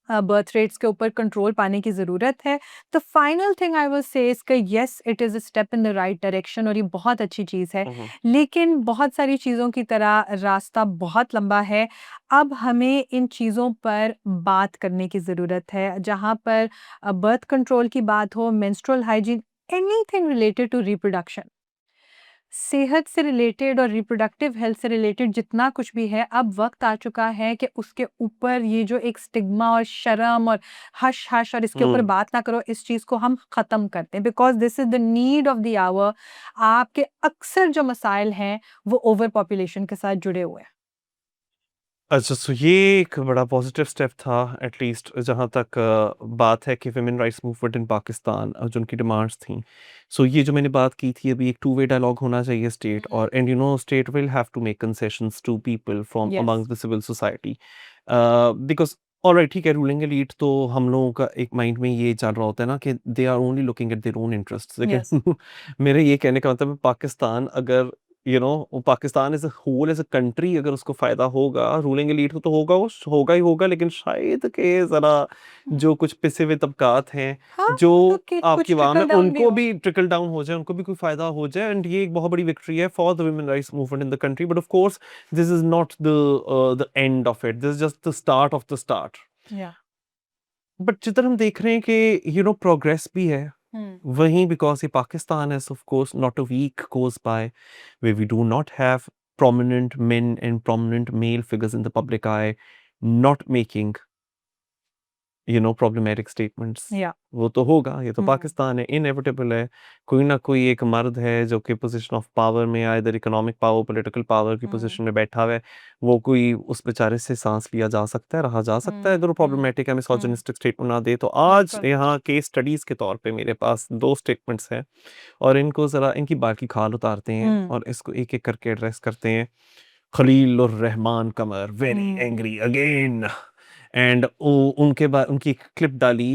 बर्थ रेट्स के ऊपर कंट्रोल पाने की ज़रूरत है। The final thing I will say is कि yes it is a step in the right direction और ये बहुत अच्छी चीज़ है। हुँ, हुँ। लेकिन बहुत सारी चीज़ों की तरह रास्ता बहुत लंबा है। अब हमें इन चीज़ों पर बात करने की ज़रूरत है। जहाँ पर बर्थ कंट्रोल की बात हो, menstrual hygiene, anything related to reproduction, सेहत से रिलेटेड और रिप्रोडक्टिव हेल्थ से रिलेटेड जितना कुछ भी है, अब वक़्त आ चुका है कि उसके ऊपर ये जो एक स्टिग्मा और शर्म और हश-हश और इसके ऊपर हुँ। बात ना करो, इस चीज़ को हम ख़त्म करते हैं, because this is the need of the hour. आपके अक्सर जो मसाइल हैं, वो ओवर पॉपुलेशन के साथ जुड़े हुए हैं। अच्छा, सो ये एक बड़ा पॉज़िटिव स्टेप था एटलीस्ट जहाँ तक बात है कि women rights movement in Pakistan जो उनकी डिमांड्स थीं। सो ये जो मैंने बात की थी अभी एक टू वे डायलॉग होना चाहिए स्टेट हुँ। और and state will have to make concessions to people from yes. Among the civil society because alright ठीक है रूलिंग एलीट तो हम लोगों का एक माइंड में ये चल रहा होता है ना कि they are only looking at their own interests yes. लेकिन मेरे ये कहने का मतलब है पाकिस्तान अगर Pakistan as a whole as a country अगर उसको फ़ायदा होगा, रूलिंग एलीट को तो होगा वो होगा ही होगा लेकिन शायद के ज़रा हुँ। जो कुछ पिसे हुए तबकात हैं, हाँ, जो तो कि आपकी कुछ अवाम है, ट्रिकल डाउन भी उनको हो। भी ट्रिकल डाउन हो जाए, उनको भी कोई फ़ायदा हो जाए एंड ये एक बहुत बड़ी विक्ट्री है for the women rights movement in the country but of course this is not the end of it, this is just the start of the start. या। बट जिधर हम देख रहे हैं कि प्रोग्रेस भी है, हुँ। वहीं because ये Pakistan is of course not a week goes by where we do not have prominent men and prominent male figures in the public eye not making problematic statements। या। वो तो होगा, ये तो हुँ। पाकिस्तान है, इनएविटेबल है। कोई ना कोई एक मर्द है जो कि पोजीशन ऑफ पावर में या इधर इकोनॉमिक पावर, पॉलिटिकल पावर की हुँ। पोजीशन में बैठा हुआ है। वो कोई उस बेचारे से सांस लिया जा सकता है, रहा जा सकता है हुँ। अगर वो हुँ। प्रॉब्लमेटिक है, हुँ। मिसोजिनिस्टिक स्टेटमेंट ना दे। तो आज बिल्कुल। यहाँ केस स्टडीज के तौर पे मेरे पास 2 स्टेटमेंट्स हैं और इनको ज़रा इनकी बाकी खाल उतारते हैं हुँ। और इसको एक-एक करके एड्रेस करते हैं। Khalil ur Rehman Qamar very uh. Angry again and उनकी एक क्लिप डाली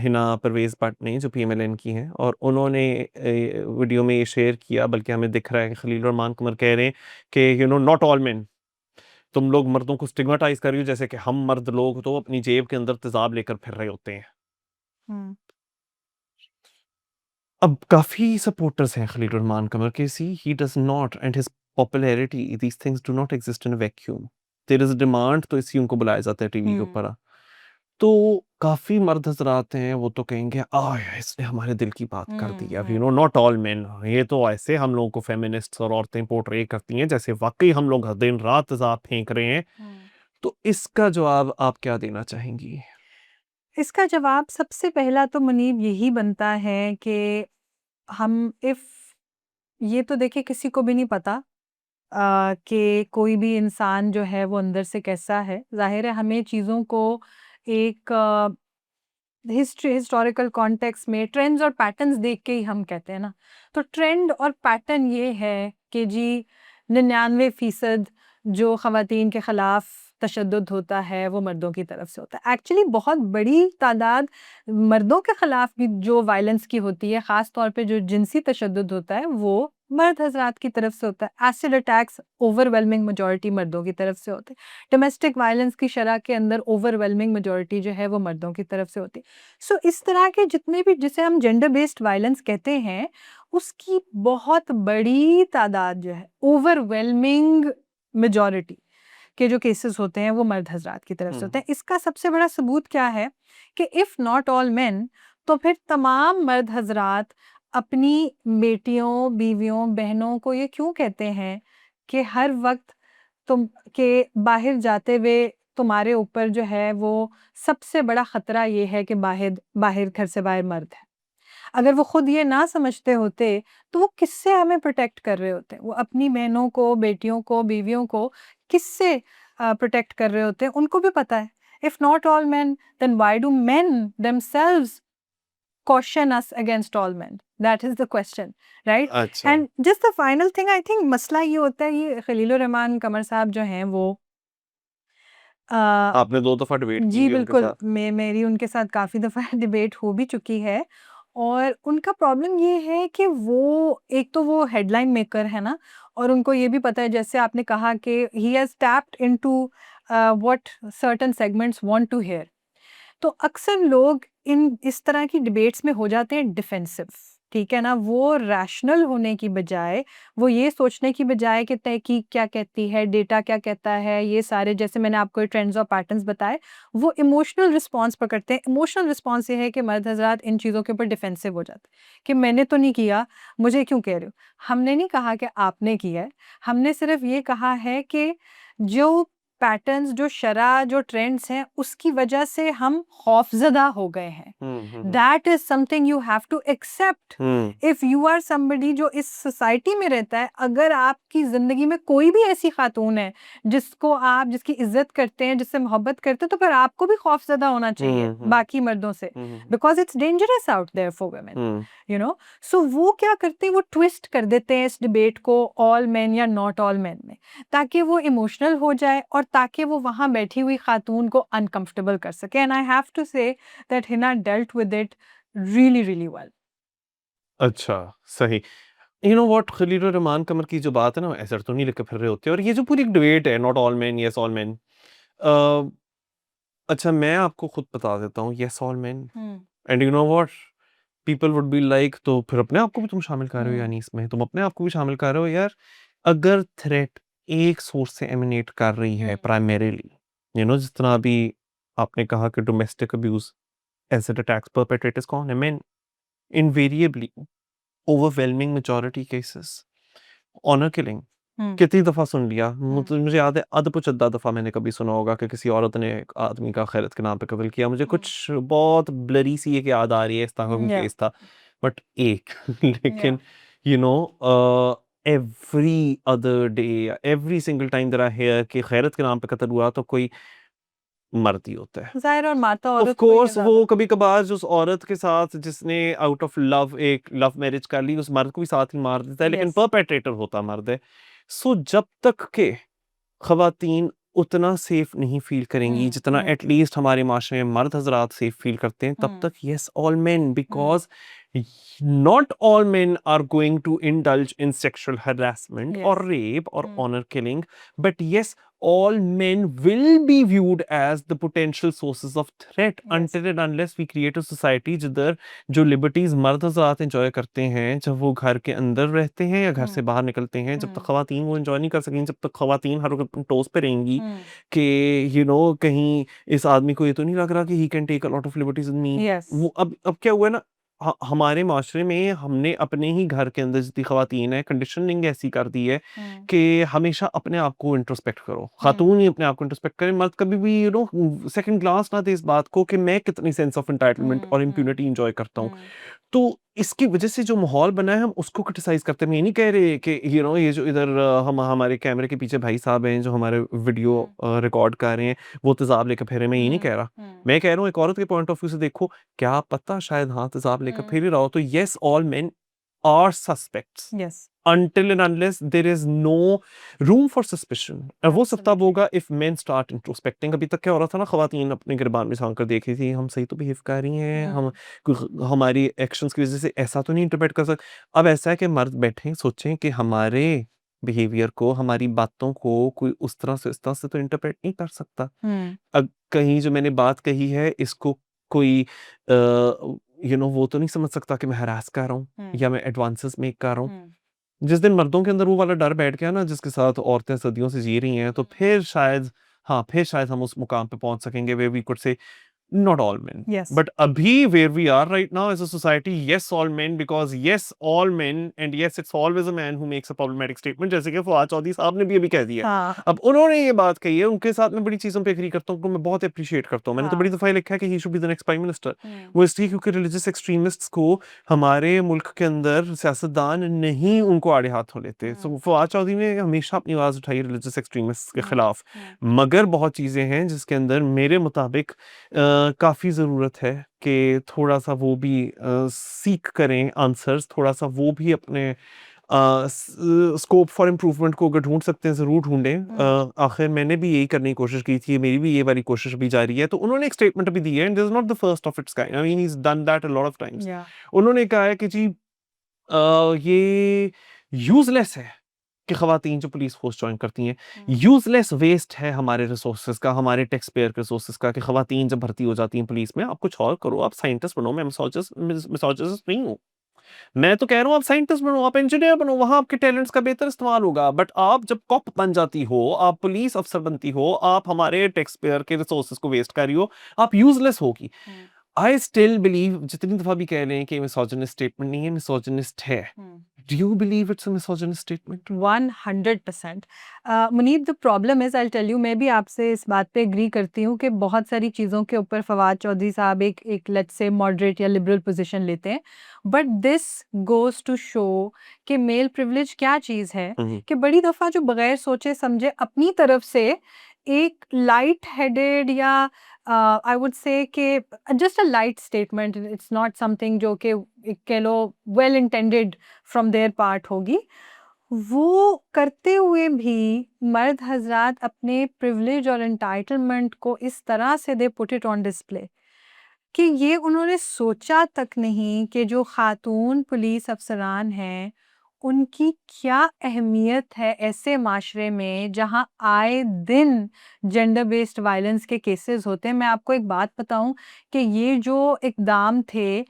हिना परवेज़ भट्ट ने जो पीएमएलएन की हैं और उन्होंने वीडियो में ये शेयर किया बल्कि हमें दिख रहा है कि खलील रहमान कमर कह रहे हैं कि नॉट ऑल मेन, तुम लोग मर्दों को स्टिग्मेटाइज़ कर रही हो जैसे कि हम मर्द लोग तो अपनी जेब के अंदर तेज़ाब लेकर फिर रहे होते हैं। हुँ। अब काफ़ी सपोर्टर्स हैं खलील रहमान कमर के see he does not and his popularity these things do not exist in a vacuum. There is a demand तो इसलिए उनको बुलाया जाता है टीवी के हुँ। ऊपर। तो काफ़ी मर्द हज़रात हैं वो तो कहेंगे इसने हमारे दिल की बात कर दी। हुँ। अब हुँ। नॉट ऑल मेन, ये तो ऐसे हम लोगों को फेमिनिस्ट्स और औरतें पोर्ट्रे करती हैं जैसे वाक़ई हम लोग दिन रात तेज़ाब फेंक रहे हैं। हुँ। तो इसका जवाब आप क्या देना चाहेंगी? इसका जवाब सबसे पहला तो मुनीब यही बनता है कि हम इफ़ ये तो देखिए किसी को भी नहीं पता कि कोई भी इंसान जो है वो अंदर से कैसा है। ज़ाहिर है हमें चीज़ों को एक हिस्टोरिकल कॉन्टेक्स्ट में ट्रेंड्स और पैटर्न्स देख के ही हम कहते हैं ना। तो ट्रेंड और पैटर्न ये है कि जी 99% जो ख़वातीन के ख़िलाफ़ तशद्दुद होता है वो मर्दों की तरफ से होता है। एक्चुअली बहुत बड़ी तादाद मर्दों के ख़िलाफ़ भी जो वायलेंस की होती है, ख़ास तौर पे जो जिनसी तशद्दुद होता है वो मर्द हज़रात की तरफ से होता है। एसिड अटैक्स ओवरवेलमिंग मेजॉरिटी मर्दों की तरफ से होते हैं। डोमेस्टिक वायलेंस की शरह के अंदर ओवरवेलमिंग मेजॉरिटी जो है वो मर्दों की तरफ से होती है। सो इस तरह के जितने भी जिसे हम जेंडर बेस्ड वायलेंस कहते हैं, उसकी बहुत बड़ी तादाद जो है ओवरवेलमिंग मेजॉरिटी के जो केसेस होते हैं वो मर्द हजरात की तरफ से होते हैं। इसका सबसे बड़ा सबूत क्या है कि इफ़ नॉट ऑल मेन तो फिर तमाम मर्द हजरात अपनी बेटियों, बीवियों, बहनों को ये क्यों कहते हैं कि हर वक्त तुम के बाहर जाते हुए तुम्हारे ऊपर जो है वो सबसे बड़ा खतरा ये है कि बाहर बाहर घर से बाहर मर्द है। अगर वो खुद ये ना समझते होते तो वो किससे हमें प्रोटेक्ट कर रहे होते? वो अपनी बहनों को, बेटियों को, बीवियों को किससे प्रोटेक्ट कर रहे होते? उनको भी पता है। If not all men then why do men themselves caution us against all men? That is the question, right? अच्छा। And just the final thing, I think मसला ये होता है, ये खलीलुर रहमान कमर साहब जो हैं वो अ, आपने 2 दफ़ा डिबेट की जी है उनके बिल्कुल, साथ। मेरी उनके साथ काफ़ी दफ़ा डिबेट हो भी चुकी है और उनका प्रॉब्लम ये है कि वो एक तो वो हेडलाइन मेकर है ना और उनको ये भी पता है जैसे आपने कहा कि he has tapped into what certain segments want to hear. तो अक्सर लोग इन इस तरह की डिबेट्स में हो जाते हैं डिफेंसिव, ठीक है ना? वो रैशनल होने की बजाय, वो ये सोचने की बजाय कि तहकीक क्या कहती है, डेटा क्या कहता है, ये सारे जैसे मैंने आपको ट्रेंड्स और पैटर्न्स बताए, वो इमोशनल रिस्पॉन्स पकड़ते हैं। इमोशनल रिस्पॉन्स ये है कि मर्द हज़रात इन चीज़ों के ऊपर डिफेंसिव हो जाते हैं कि मैंने तो नहीं किया, मुझे क्यों कह रहे हो? हमने नहीं कहा कि आपने किया है, हमने सिर्फ़ ये कहा है कि जो पैटर्न्स, जो शरह, जो ट्रेंड्स हैं, उसकी वजह से हम खौफ़ज़दा हो गए हैं। Uh. That is something you have to accept. Uh. If you are somebody जो इस सोसाइटी में रहता है, अगर आपकी ज़िंदगी में कोई भी ऐसी खातून है, जिसको आप जिसकी इज़्ज़त करते हैं, जिससे मोहब्बत करते हैं, तो फिर आपको भी खौफ़ज़दा होना चाहिए हुँ, हुँ। बाकी मर्दों से। Uh. Because it's dangerous out there for women, uh. You know? So वो क्या करते हैं, वो ट्विस्ट कर देते हैं इस डिबेट को ऑल मेन या नॉट ऑल मेन में। ताकि वो इमोशनल हो जाए और ताकि वो वहाँ बैठी हुई खातून को अनकंफर्टेबल कर सके। And I have to say that Hina dealt with it really really well. अच्छा, सही। You know what, Khalilur Rehman Qamar की जो बात है ना, ऐसे तो नहीं लेके फिर रहे होते और ये जो पूरी डिबेट है not all men, yes all men. Uh, अच्छा मैं आपको खुद बता देता हूँ, yes all men and you know what, people would be like तो फिर अपने आप को भी तुम शामिल कर रहे हो या नहीं इसमें? तुम अपने आप को भी शामिल कर रहे हो यार। अगर थ्रेट एक सोर्स से एमिनेट कर रही है प्राइमरीली, यू नो जिस तरह अभी आपने कहा कि domestic abuse, acid attacks perpetrators कौन है? Men. Invariably overwhelming majority cases honour killing कितनी दफा सुन लिया, मुझे याद है अदपुचद्दा दफा मैंने कभी सुना होगा कि किसी औरत ने एक आदमी का खैरत के नाम पे कत्ल किया। मुझे कुछ बहुत ब्लरी सी एक याद आ रही है, इस तरह का कोई केस था बट एक लेकिन you know every other day, every single time there I hear कि खैरत के नाम पे कत्ल हुआ तो कोई मर्द ही होता है। ज़ाहिर और माता ऑफ औरत को ही है कोर्स वो ज़्यादा। कभी कभार जो उस औरत के साथ जिसने आउट ऑफ लव एक लव मैरिज कर ली, उस मर्द को भी साथ ही मार देता है, लेकिन यस। परपेट्रेटर होता मर्द है। सो जब तक के खवातीन उतना सेफ नहीं फील करेंगी जितना एटलीस्ट हमारे माशरे में मर्द हजरात सेफ फील करते हैं, तब तक yes all main, because not all men are going to indulge in sexual harassment or yes. rape or honor killing, but yes, all men will be viewed as the potential sources of threat yes. until and unless we create a society जिधर जो liberties मर्द हजरात enjoy करते हैं जब वो घर के अंदर रहते हैं या घर से बाहर निकलते हैं, जब तक खवातीन वो एंजॉय नहीं कर सकेंगी, जब तक खवातीन हर वक्त अपने टोस पे रहेंगी कि यू नो कहीं इस आदमी को ये तो नहीं लग रहा कि he can take a lot of liberties with me. Yes. वो अब क्या हुआ है ना, हमारे माशरे में हमने अपने ही घर के अंदर जितनी खवातीन है कंडीशनिंग ऐसी कर दी है कि हमेशा अपने आप को इंट्रोस्पेक्ट करो, खातून ही अपने आप को इंट्रोस्पेक्ट करें, मर्द कभी भी यू नो सेकंड क्लास ना दे इस बात को कि मैं कितनी सेंस ऑफ एंटाइटलमेंट और इम्प्यूनिटी एंजॉय करता हूँ। तो इसकी वजह से जो माहौल बना है हम उसको क्रिटिसाइज करते हैं। मैं ये नहीं कह रहे कि ये जो इधर हम हमारे कैमरे के पीछे भाई साहब हैं जो हमारे वीडियो रिकॉर्ड कर रहे हैं वो तेजाब लेकर फेरे, मैं ये नहीं कह रहा। मैं कह रहा हूँ एक औरत के पॉइंट ऑफ व्यू से देखो, क्या पता शायद हाँ तेजाब लेकर फेर ही रहा हो, तो yes all men are suspects yes until and unless there is no room for suspicion। और वो सब तब Absolutely. होगा if men start introspecting। अभी तक क्या हो रहा था ना, खवातीन अपने गिरबान में झांक कर देख रही थी हम सही तो बिहेव कर रही हैं, हम हमारी एक्शंस की वजह से ऐसा तो नहीं इंटरप्रेट कर सकते। अब ऐसा है कि मर्द बैठे सोचें कि हमारे बिहेवियर को, हमारी बातों को कोई उस तरह से इस तरह से तो इंटरप्रेट नहीं कर सकता। अब कहीं जो मैंने बात कही है इसको कोई वो तो नहीं समझ सकता कि मैं हरास कर रहा हूँ या मैं एडवांसेस मेक कर रहा हूँ। जिस दिन मर्दों के अंदर वो वाला डर बैठ गया ना जिसके साथ औरतें सदियों से जी रही हैं, तो फिर शायद हम उस मुकाम पे पहुंच सकेंगे वे we could say not all men, Yes. but abhi where we are right now as a society, yes all men, because yes all men and yes it's always a man who makes a problematic statement, जैसे कि फवाद चौधरी साहब ने भी अभी कह दिया। हाँ अब उन्होंने ये बात कही है, उनके साथ मैं बड़ी चीजों पे एग्री करता हूँ, उनको मैं बहुत अप्रिशिएट करता हूँ। मैंने तो बड़ी दफा ये लिखा है कि he should be the next prime minister. वो इसलिए क्योंकि रिलीजियस एक्सट्रीमिस्ट्स को हमारे मुल्क के अंदर सियासतदान नहीं उनको आड़े हाथों लेते। सो फवाद चौधरी ने हमेशा अपनी आवाज उठाई रिलीजियस एक्सट्रीमिस्ट्स के खिलाफ, मगर बहुत चीजें हैं जिसके अंदर मेरे मुताबिक काफ़ी ज़रूरत है कि थोड़ा-सा वो भी सीक करें आंसर्स, थोड़ा-सा वो भी अपने स्कोप फॉर इम्प्रूवमेंट को अगर ढूँढ सकते हैं ज़रूर ढूँढें। आखिर मैंने भी यही करने की कोशिश की थी, मेरी भी ये वाली कोशिश अभी जारी है। तो उन्होंने एक स्टेटमेंट अभी दी है and this is not the first of its kind, I mean he is done that a lot of times. या उन्होंने कहा है कि जी ये यूज़लेस है कि खवातीन जो पुलिस फोर्स ज्वाइन करती हैं, यूजलेस वेस्ट है हमारे रिसोर्सेज का, हमारे टैक्स पेयर के रिसोर्सेज का, कि खवातीन जब भर्ती हो जाती हैं पुलिस में, आप कुछ और करो, आप साइंटिस्ट बनो। मैं मिसोजिनिस्ट नहीं हूँ, मैं तो कह रहा हूँ आप साइंटिस्ट बनो, आप इंजीनियर बनो, वहां आपके टैलेंट्स का बेहतर इस्तेमाल होगा। बट आप जब कॉप बन जाती हो, आप पुलिस अफसर बनती हो, आप हमारे टैक्स पेयर के रिसोर्सेज को वेस्ट कर रही हो, आप यूजलेस होगी। आई स्टिल बिलीव, जितनी दफा भी कह रहे हैं कि मिसोजिनिस्ट स्टेटमेंट नहीं है, मिसोजिनिस्ट है। Do you believe it's a misogynist statement? 100%। Munib, the problem is, I tell you, मैं भी आपसे इस बात पे एग्री करती हूँ कि बहुत सारी चीज़ों के ऊपर फवाद चौधरी साहब एक लेट्स से मॉडरेट या लिबरल पोजीशन लेते हैं, but this goes to show कि मेल प्रिविलेज क्या चीज़ है, कि बड़ी दफ़ा जो बगैर सोचे समझे अपनी तरफ से एक लाइट हेडेड या आई वुड से कि just a light statement, it's not something जो कि कह लो well intended from their part होगी, वो करते हुए भी मर्द हजरात अपने प्रिविलेज और एंटाइटलमेंट को इस तरह से they put it on display कि ये उन्होंने सोचा तक नहीं कि जो खातून पुलिस अफसरान हैं उनकी क्या अहमियत है ऐसे माशरे में जहां आए दिन जेंडर बेस्ड वायलेंस के केसेस होते हैं। मैं आपको एक बात बताऊं कि ये जो इकदाम थे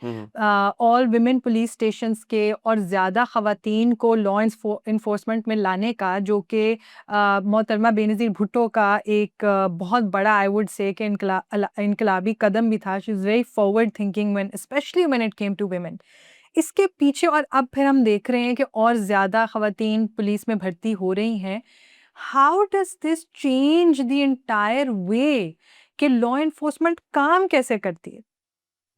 ऑल विमेन पुलिस स्टेशंस के और ज़्यादा ख़वातीन को लॉ इन्फोर्समेंट में लाने का, जो कि मोहतरमा बेनज़ीर भुट्टो का एक बहुत बड़ा आई वुड से कि इनकलाबी कदम भी था। She is very forward thinking when specially when it came to women. इसके पीछे और अब फिर हम देख रहे हैं कि और ज़्यादा ख़वातीन पुलिस में भर्ती हो रही हैं। How does this change the entire way कि लॉ इन्फोर्समेंट काम कैसे करती है?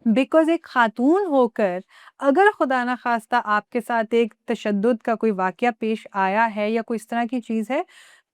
बिकॉज़ एक खातून होकर अगर खुदा ना खास्ता आपके साथ एक तशद्दुद का कोई वाक़या पेश आया है या कोई इस तरह की चीज़ है,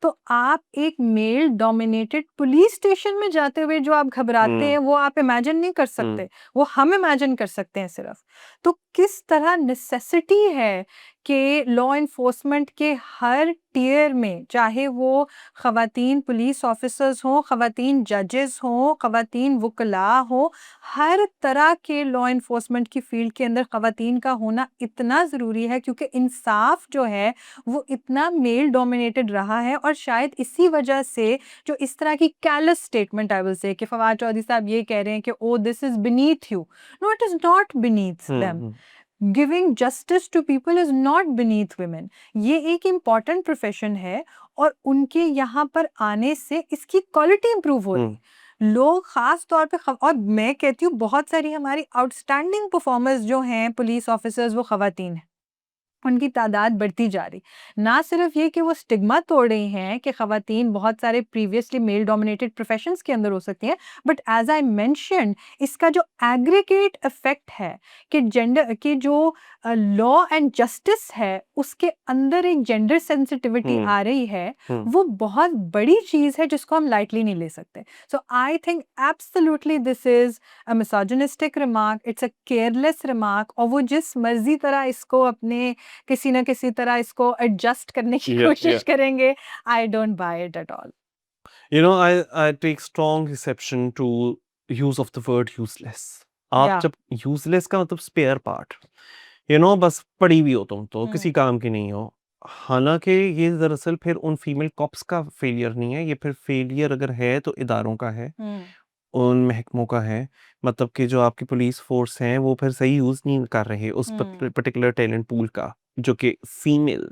तो आप एक मेल डोमिनेटेड पुलिस स्टेशन में जाते हुए जो आप घबराते हैं, वो आप इमेजिन नहीं कर सकते, वो हम इमेजिन कर सकते हैं सिर्फ। तो किस तरह नेसेसिटी है कि लॉ इन्फोर्समेंट के हर टियर में, चाहे वो ख़वातीन पुलिस ऑफिसर्स हों, ख़वातीन जजेस हों, ख़वातीन वुकला हों, हर तरह के लॉ इन्फोर्समेंट की फील्ड के अंदर ख़वातीन का होना इतना ज़रूरी है, क्योंकि इंसाफ जो है वो इतना मेल डोमिनेटेड रहा है। और शायद इसी वजह से जो इस तरह की कैलस स्टेटमेंट आई विल से कि फवाद चौधरी साहब ये कह रहे हैं कि oh this is beneath you, no it is not beneath them. Giving justice to people is not beneath women. ये एक इम्पॉर्टेंट प्रोफेशन है और उनके यहाँ पर आने से इसकी क्वालिटी इंप्रूव हो रही है। लोग खास तौर पे और मैं कहती हूँ बहुत सारी हमारी आउटस्टैंडिंग परफॉर्मर्स जो हैं पुलिस ऑफिसर्स, वो खवातीन हैं। उनकी तादाद बढ़ती जा रही। ना सिर्फ ये कि वो स्टिग्मा तोड़ रही हैं कि ख़वातीन बहुत सारे प्रीवियसली मेल डोमिनेटेड प्रोफ़ेशंस के अंदर हो सकती हैं, बट एज़ आई मेंशन्ड इसका जो एग्रीगेट इफ़ेक्ट है कि जेंडर कि जो लॉ एंड जस्टिस है, उसके अंदर एक जेंडर सेंसिटिविटी हुँ, आ रही है, हुँ। वो बहुत बड़ी चीज़ है जिसको हम लाइटली नहीं ले सकते। So I think absolutely this is a misogynistic remark, it's a careless remark और वो जिस मर्ज़ी तरह इसको अपने किसी न किसी तरह इसको एडजस्ट करने की Yeah, yeah. कोशिश करेंगे, I don't buy it at all. I take strong exception to use of the word useless. आप या जब useless का मतलब spare part, बस पड़ी हुई हो तुम तो किसी हुँ, काम की नहीं हो। हालाँकि ये दरअसल फिर उन फीमेल कॉप्स का फेलियर नहीं है, ये फिर फेलियर अगर है तो इदारों का है, हुँ, उन महकमों का है। मतलब कि जो आपकी पुलिस फ़ोर्स हैं, वो फिर सही यूज़ नहीं कर रहे उस हुँ, पर्टिकुलर टैलेंट पूल का, जो कि फीमेल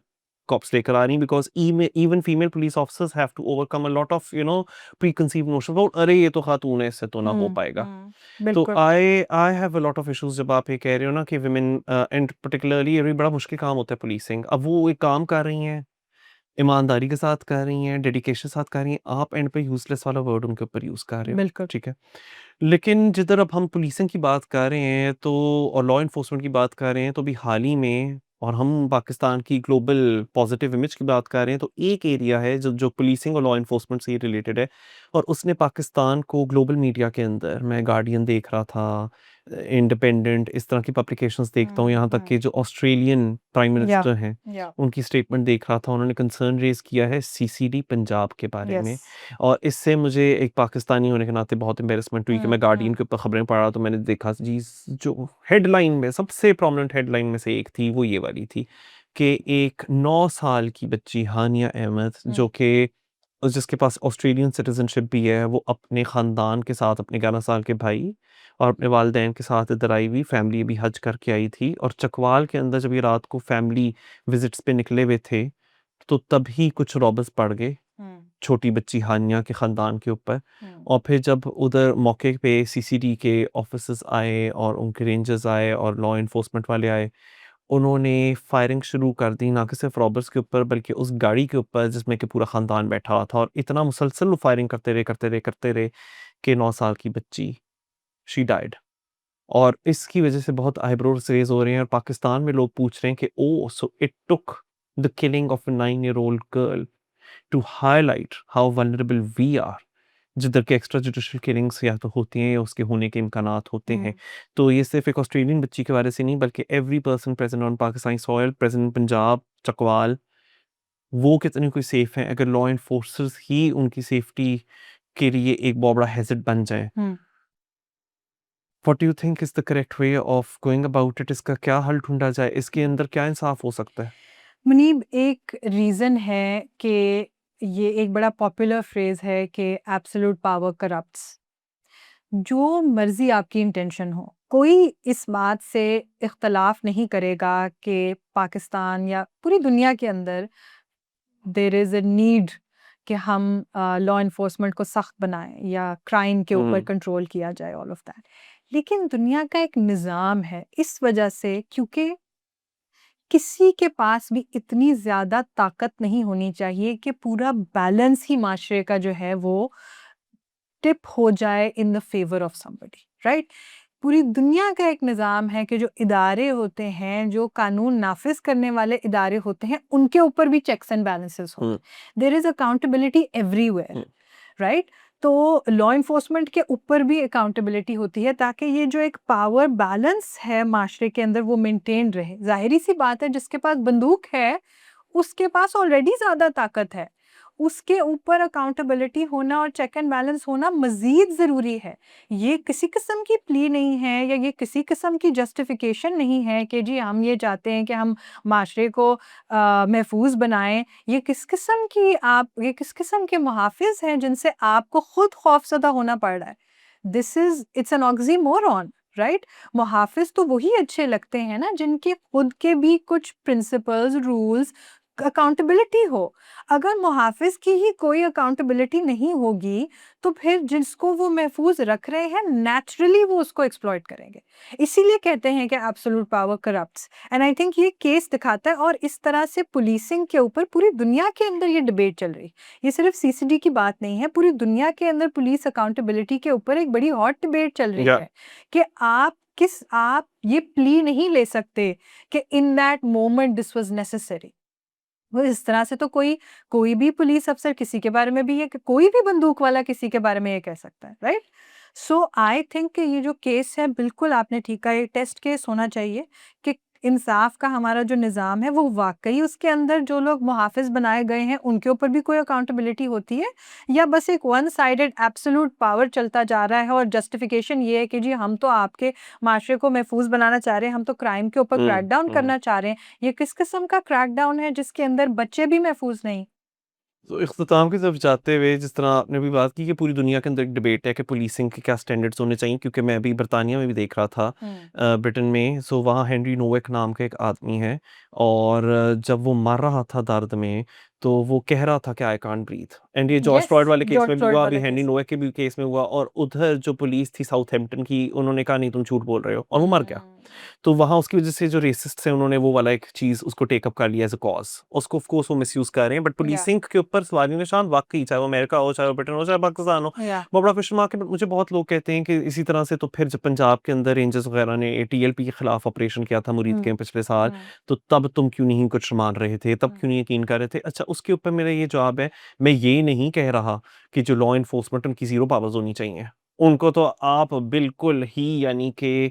कॉप्स लेकर आ रही हैं because even female police officers have to overcome a lot of preconceived notion about अरे ये तो खातून है, इससे तो ना हो हुँ, पाएगा। हुँ, तो बिल्कुल। I have a lot of issues जब आप ये कह रहे हो ना कि वुमेन एंड पर्टिकुलरली ये भी बड़ा मुश्किल काम होता है पुलिसिंग। अब वो एक काम कर रही हैं, ईमानदारी के साथ कर रही हैं, डेडिकेशन के साथ कर रही हैं, आप एंड पे यूज़लेस वाला वर्ड उनके ऊपर यूज़ कर रहे हो, बिल्कुल। ठीक है? लेकिन जिधर अब हम पुलिसिंग की बात कर रहे हैं तो और लॉ एनफोर्समेंट की बात कर रहे हैं तो अभी हाल ही में और हम पाकिस्तान की ग्लोबल पॉजिटिव इमेज की बात कर रहे हैं तो एक एरिया है जो जो पुलिसिंग और लॉ एनफोर्समेंट से रिलेटेड है और उसने पाकिस्तान को ग्लोबल मीडिया के अंदर मैं गार्डियन देख रहा था इंडिपेंडेंट इस तरह की पब्लिकेशंस देखता हूँ हुँ, यहाँ तक हुँ, कि जो ऑस्ट्रेलियन प्राइम या मिनिस्टर हैं या उनकी स्टेटमेंट देख रहा था उन्होंने कंसर्न रेज किया है सीसीडी पंजाब के बारे यस। में और इससे मुझे एक पाकिस्तानी होने के नाते बहुत एम्बैरेसमेंट हुई कि हुँ, मैं गार्डियन हुँ, के ऊपर खबरें पढ़ रहा तो मैंने देखा जी जो हेडलाइन में सबसे प्रोमिनेंट हेडलाइन में से एक थी वो ये वाली थी कि एक 9 साल की बच्ची हानिया अहमद हुँ, जो कि जिसके पास ऑस्ट्रेलियन सिटीजनशिप भी है वो अपने ख़ानदान के साथ अपने 11 साल के भाई और अपने वालिदैन के साथ इधर आई हुई फैमिली भी हज करके आई थी और चकवाल के अंदर जब ये रात को फैमिली विजिट्स पे निकले हुए थे तो तभी कुछ रॉबर्स पड़ गए हुँ, छोटी बच्ची हानिया के ख़ानदान के ऊपर हुँ, और फिर जब उधर मौके पे सीसीडी के ऑफिसर्स आए और उनके रेंजर्स आए और लॉ एनफोर्समेंट वाले आए, उन्होंने फायरिंग शुरू कर दी ना कि सिर्फ रॉबर्स के ऊपर बल्कि उस गाड़ी के ऊपर जिसमें कि पूरा ख़ानदान बैठा हुआ था और इतना मुसलसल वो फायरिंग करते रहे कि 9 साल की बच्ची शी डाइड और इसकी वज़ह से बहुत आईब्रोज रेज़ हो रहे हैं और पाकिस्तान में लोग पूछ रहे हैं कि oh! So it took the killing of a 9 year old girl to highlight how vulnerable we are जिधर के एक्स्ट्रा जुडिशियल किलिंग्स या तो होती हैं या उसके होने के इम्कानात होते हैं। हुँ, तो ये सिर्फ़ एक ऑस्ट्रेलियन बच्ची के बारे से नहीं बल्कि every person present on Pakistani soil, present इन पंजाब, चकवाल, वो कितने कोई सेफ़ हैं अगर लॉ एनफोर्सर्स ही उनकी सेफ्टी के लिए एक बहुत बड़ा हैज़ार्ड बन जाए। Uh. What do you think is the correct way of going about it? इसका क्या हल ढूँढा जाए? इसके अंदर क्या इंसाफ़ हो सकता है? मुनीब, एक रीज़न है कि ये एक बड़ा पॉपुलर फ्रेज़ है कि एब्सोल्यूट पावर करप्ट्स। जो मर्ज़ी आपकी इंटेंशन हो, कोई इस बात से इख्तलाफ़ नहीं करेगा कि पाकिस्तान या पूरी दुनिया के अंदर देयर इज़ अ नीड कि हम लॉ एनफोर्समेंट को सख्त बनाएं या क्राइम के ऊपर हुँ, कंट्रोल किया जाए, ऑल ऑफ दैट। लेकिन दुनिया का एक निज़ाम है इस वजह से, क्योंकि किसी के पास भी इतनी ज़्यादा ताकत नहीं होनी चाहिए कि पूरा बैलेंस ही माशरे का जो है वो टिप हो जाए in the favour of somebody, right? पूरी दुनिया का एक निज़ाम है कि जो इदारे होते हैं, जो कानून नाफ़िज़ करने वाले इदारे होते हैं, उनके ऊपर भी चेक्स एंड बैलेंसेस हुँ, होते हैं। There is accountability everywhere, hmm, right? तो लॉ एनफोर्समेंट के ऊपर भी अकाउंटेबिलिटी होती है ताकि ये जो एक पावर बैलेंस है माशरे के अंदर वो मेंटेन रहे। ज़ाहिर-सी बात है, जिसके पास बंदूक है, उसके पास ऑलरेडी ज़्यादा ताकत है। उसके ऊपर अकाउंटेबिलिटी होना और चेक एंड बैलेंस होना मज़ीद ज़रूरी है। ये किसी किस्म की प्ली नहीं है या ये किसी किस्म की जस्टिफ़िकेशन नहीं है कि जी हम ये चाहते हैं कि हम माशरे को महफ़ूज़ बनाएँ। ये किस किस्म के मुहाफ़िज़ हैं जिनसे आपको खुद खौफ़ज़दा होना पड़ रहा है। It's an oxymoron, right? मुहाफ़िज़ तो वही अच्छे लगते हैं ना जिनके खुद के भी कुछ प्रिंसिपल्स, रूल्स, अकाउंटेबिलिटी हो। अगर मुहाफ़िज़ की ही कोई अकाउंटेबिलिटी नहीं होगी, तो फिर जिसको वो महफ़ूज़ रख रहे हैं, नेचुरली वो उसको एक्सप्लॉइट करेंगे। इसीलिए कहते हैं कि absolute power corrupts, and I think ये केस दिखाता है, और इस तरह से पुलिसिंग के ऊपर पूरी दुनिया के अंदर ये डिबेट चल रही है। ये सिर्फ़ सीसीडी की बात नहीं है, पूरी दुनिया के अंदर पुलिस अकाउंटेबिलिटी के ऊपर एक बड़ी हॉट डिबेट चल रही या है कि आप ये प्ली नहीं ले सकते कि in that moment this was necessary. वो इस तरह से तो कोई भी पुलिस अफ़सर किसी के बारे में भी ये कोई भी बंदूक वाला किसी के बारे में ये कह सकता है, राइट? सो आई थिंक कि ये जो केस है, बिल्कुल आपने ठीक कहा, ये टेस्ट केस होना चाहिए कि इंसाफ़ का हमारा जो निज़ाम है वो वाक़ई उसके अंदर जो लोग मुहाफ़िज़ बनाए गए हैं उनके ऊपर भी कोई अकाउंटेबिलिटी होती है, या बस एक वन साइडेड एब्सोल्यूट पावर चलता जा रहा है और जस्टिफ़िकेशन ये है कि जी हम तो आपके माशरे को महफ़ूज़ बनाना चाह रहे हैं, हम तो क्राइम के ऊपर हुँ, क्रैकडाउन हुँ। करना चाह रहे हैं। ये किस किस्म का क्रैकडाउन है जिसके अंदर बच्चे भी महफ़ूज़ नहीं? तो इख्तिताम की तरफ जाते हुए जिस तरह आपने भी बात की कि पूरी दुनिया के अंदर एक डिबेट है कि पुलिसिंग के क्या स्टैंडर्ड्स होने चाहिए, क्योंकि मैं अभी बरतानिया में भी देख रहा था हुँ। ब्रिटेन में। सो वहाँ हेनरी नोवेक नाम का एक आदमी है, और जब वो मर रहा था दर्द में, तो वो कह रहा था कि आई कांट ब्रीथ। एंड ये जॉर्ज यस, फ्लॉयड वाले केस जॉर्ज में भी फ्लॉयड हुआ, अभी वाला हेनरी केस। नोवेक के भी केस में हुआ, और उधर जो पुलिस थी साउथहैम्पटन की, उन्होंने कहा नहीं तुम झूठ बोल रहे हो, और वो मर गया। हुँ। तो वहाँ उसकी वजह से जो रेसिस्ट हैं उन्होंने वो वाला एक चीज़ उसको टेक अप कर लिया एज़ अ कॉज़। उसको ऑफ कोर्स वो मिसयूज़ कर रहे हैं, बट या पुलिसिंग के ऊपर सवालिया निशान वाक़ई, चाहे वो अमेरिका हो, चाहे वो ब्रिटेन हो, चाहे पाकिस्तान हो, या वो बड़ा क्वेश्चन मार्क है। बट मुझे बहुत लोग कहते हैं कि इसी तरह से तो फिर जब पंजाब के अंदर रेंजर्स वगैरह ने टीएलपी के खिलाफ ऑपरेशन किया था मुरीद हुँ, के पिछले साल, हुँ, तो तब तुम क्यों नहीं कुछ मान रहे थे? तब हुँ, क्यों नहीं यकीन कर रहे थे? अच्छा, उसके ऊपर मेरा ये जवाब है, मैं ये नहीं कह रहा कि जो लॉ एनफोर्समेंट उनकी ज़ीरो पावर्स होनी चाहिए। उनको तो आप बिल्कुल ही यानी कि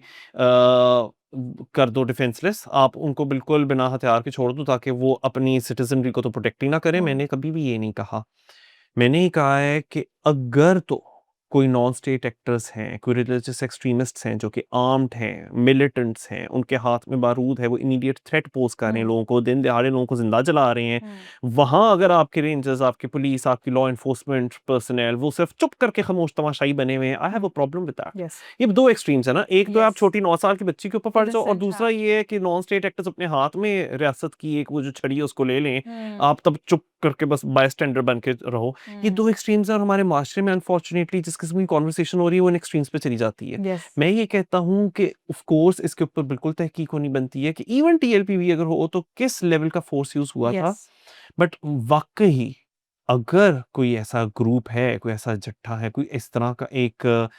कर दो डिफेंसलेस, आप उनको बिल्कुल बिना हथियार के छोड़ दो ताकि वो अपनी सिटीज़नरी को तो प्रोटेक्ट ही ना करें। हुँ, मैंने कभी भी ये नहीं कहा। मैंने ये कहा है कि अगर तो कोई नॉन स्टेट एक्टर्स हैं, कोई रिलीजियस एक्सट्रीमिस्ट्स हैं जो कि आर्म्ड हैं, मिलिटेंट्स हैं, उनके हाथ में बारूद है, वो इमीडिएट थ्रेट पोज़ कर रहे हैं हुँ, लोगों को, दिन दहाड़े लोगों को ज़िंदा जला रहे हैं, हुँ, वहाँ अगर आपके रेंजर्स, आपकी पुलिस, आपकी लॉ एनफोर्समेंट पर्सनल वो सिर्फ़ चुप करके खामोश तमाशाई बने हुए हैं, I have hmm, a problem with that. Yes, ये 2 एक्सट्रीम्स है ना, एक तो आप यस, छोटी 9 साल की बच्ची के ऊपर पड़ जाओ, और इनोसेंट दूसरा हाँ, ये है कि नॉन स्टेट एक्टर्स अपने हाथ में रियासत की एक वो जो छड़ी है उसको ले लें, हुँ, आप तब चुप करके बस बायस्टैंडर बन के रहो। ये हुँ, 2 एक्सट्रीम्स हैं, और हमारे माशरे में अनफॉर्चुनेटली जिस किस्म की कन्वर्सेशन हो रही है वो इन एक्सट्रीम्स पे चली जाती है। यस, मैं ये कहता हूँ कि ऑफ कोर्स इसके ऊपर बिल्कुल तहकीक होनी बनती है कि इवन टीएलपी भी अगर हो तो किस लेवल का फोर्स यूज़ हुआ यस, था। बट वाक़ई अगर कोई ऐसा ग्रुप है, कोई ऐसा जट्टा है, कोई इस तरह का एक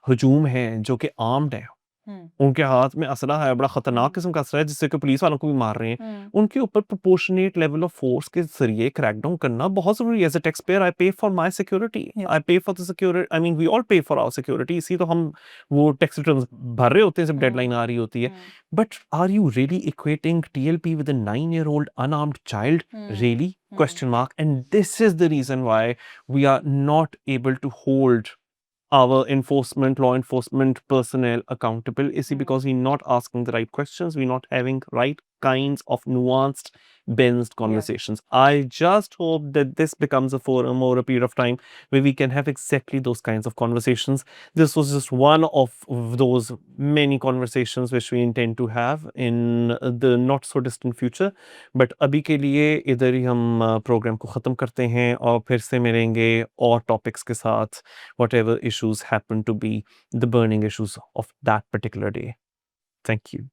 हजूम है जो कि आर्म्ड है, हुँ, उनके हाथ में असला है, बड़ा खतरनाक हुँ, किस्म का असला है जिससे कि पुलिस वालों को भी मार रहे हैं। हुँ, उनके ऊपर प्रोपोर्शनेट लेवल ऑफ फोर्स के ज़रिए क्रैकडाउन करना बहुत ज़रूरी है। As a tax payer I pay for my security. Yes, I pay for the security, I mean we all pay for our security. इसी तो हम वो टैक्स रिटर्न्स भर रहे होते हैं जब हुँ, डेडलाइन आ रही होती है। Uh, but are you really equating TLP with a 9 year old unarmed child? Uh, Really? Uh, Question mark. And this is the reason why we are not able to hold our law enforcement personnel accountable, is hmm, because we're not asking the right questions, we're not having right kinds of nuanced, balanced yes, conversations. I just hope that this becomes a forum or a period of time where we can have exactly those kinds of conversations. This was just one of those many conversations which we intend to have in the not so distant future. But अभी के लिए इधर ही हम programme को ख़त्म करते हैं, और फिर से मिलेंगे और टॉपिक्स के साथ, whatever issues happen to be the burning issues of that particular day. Thank you.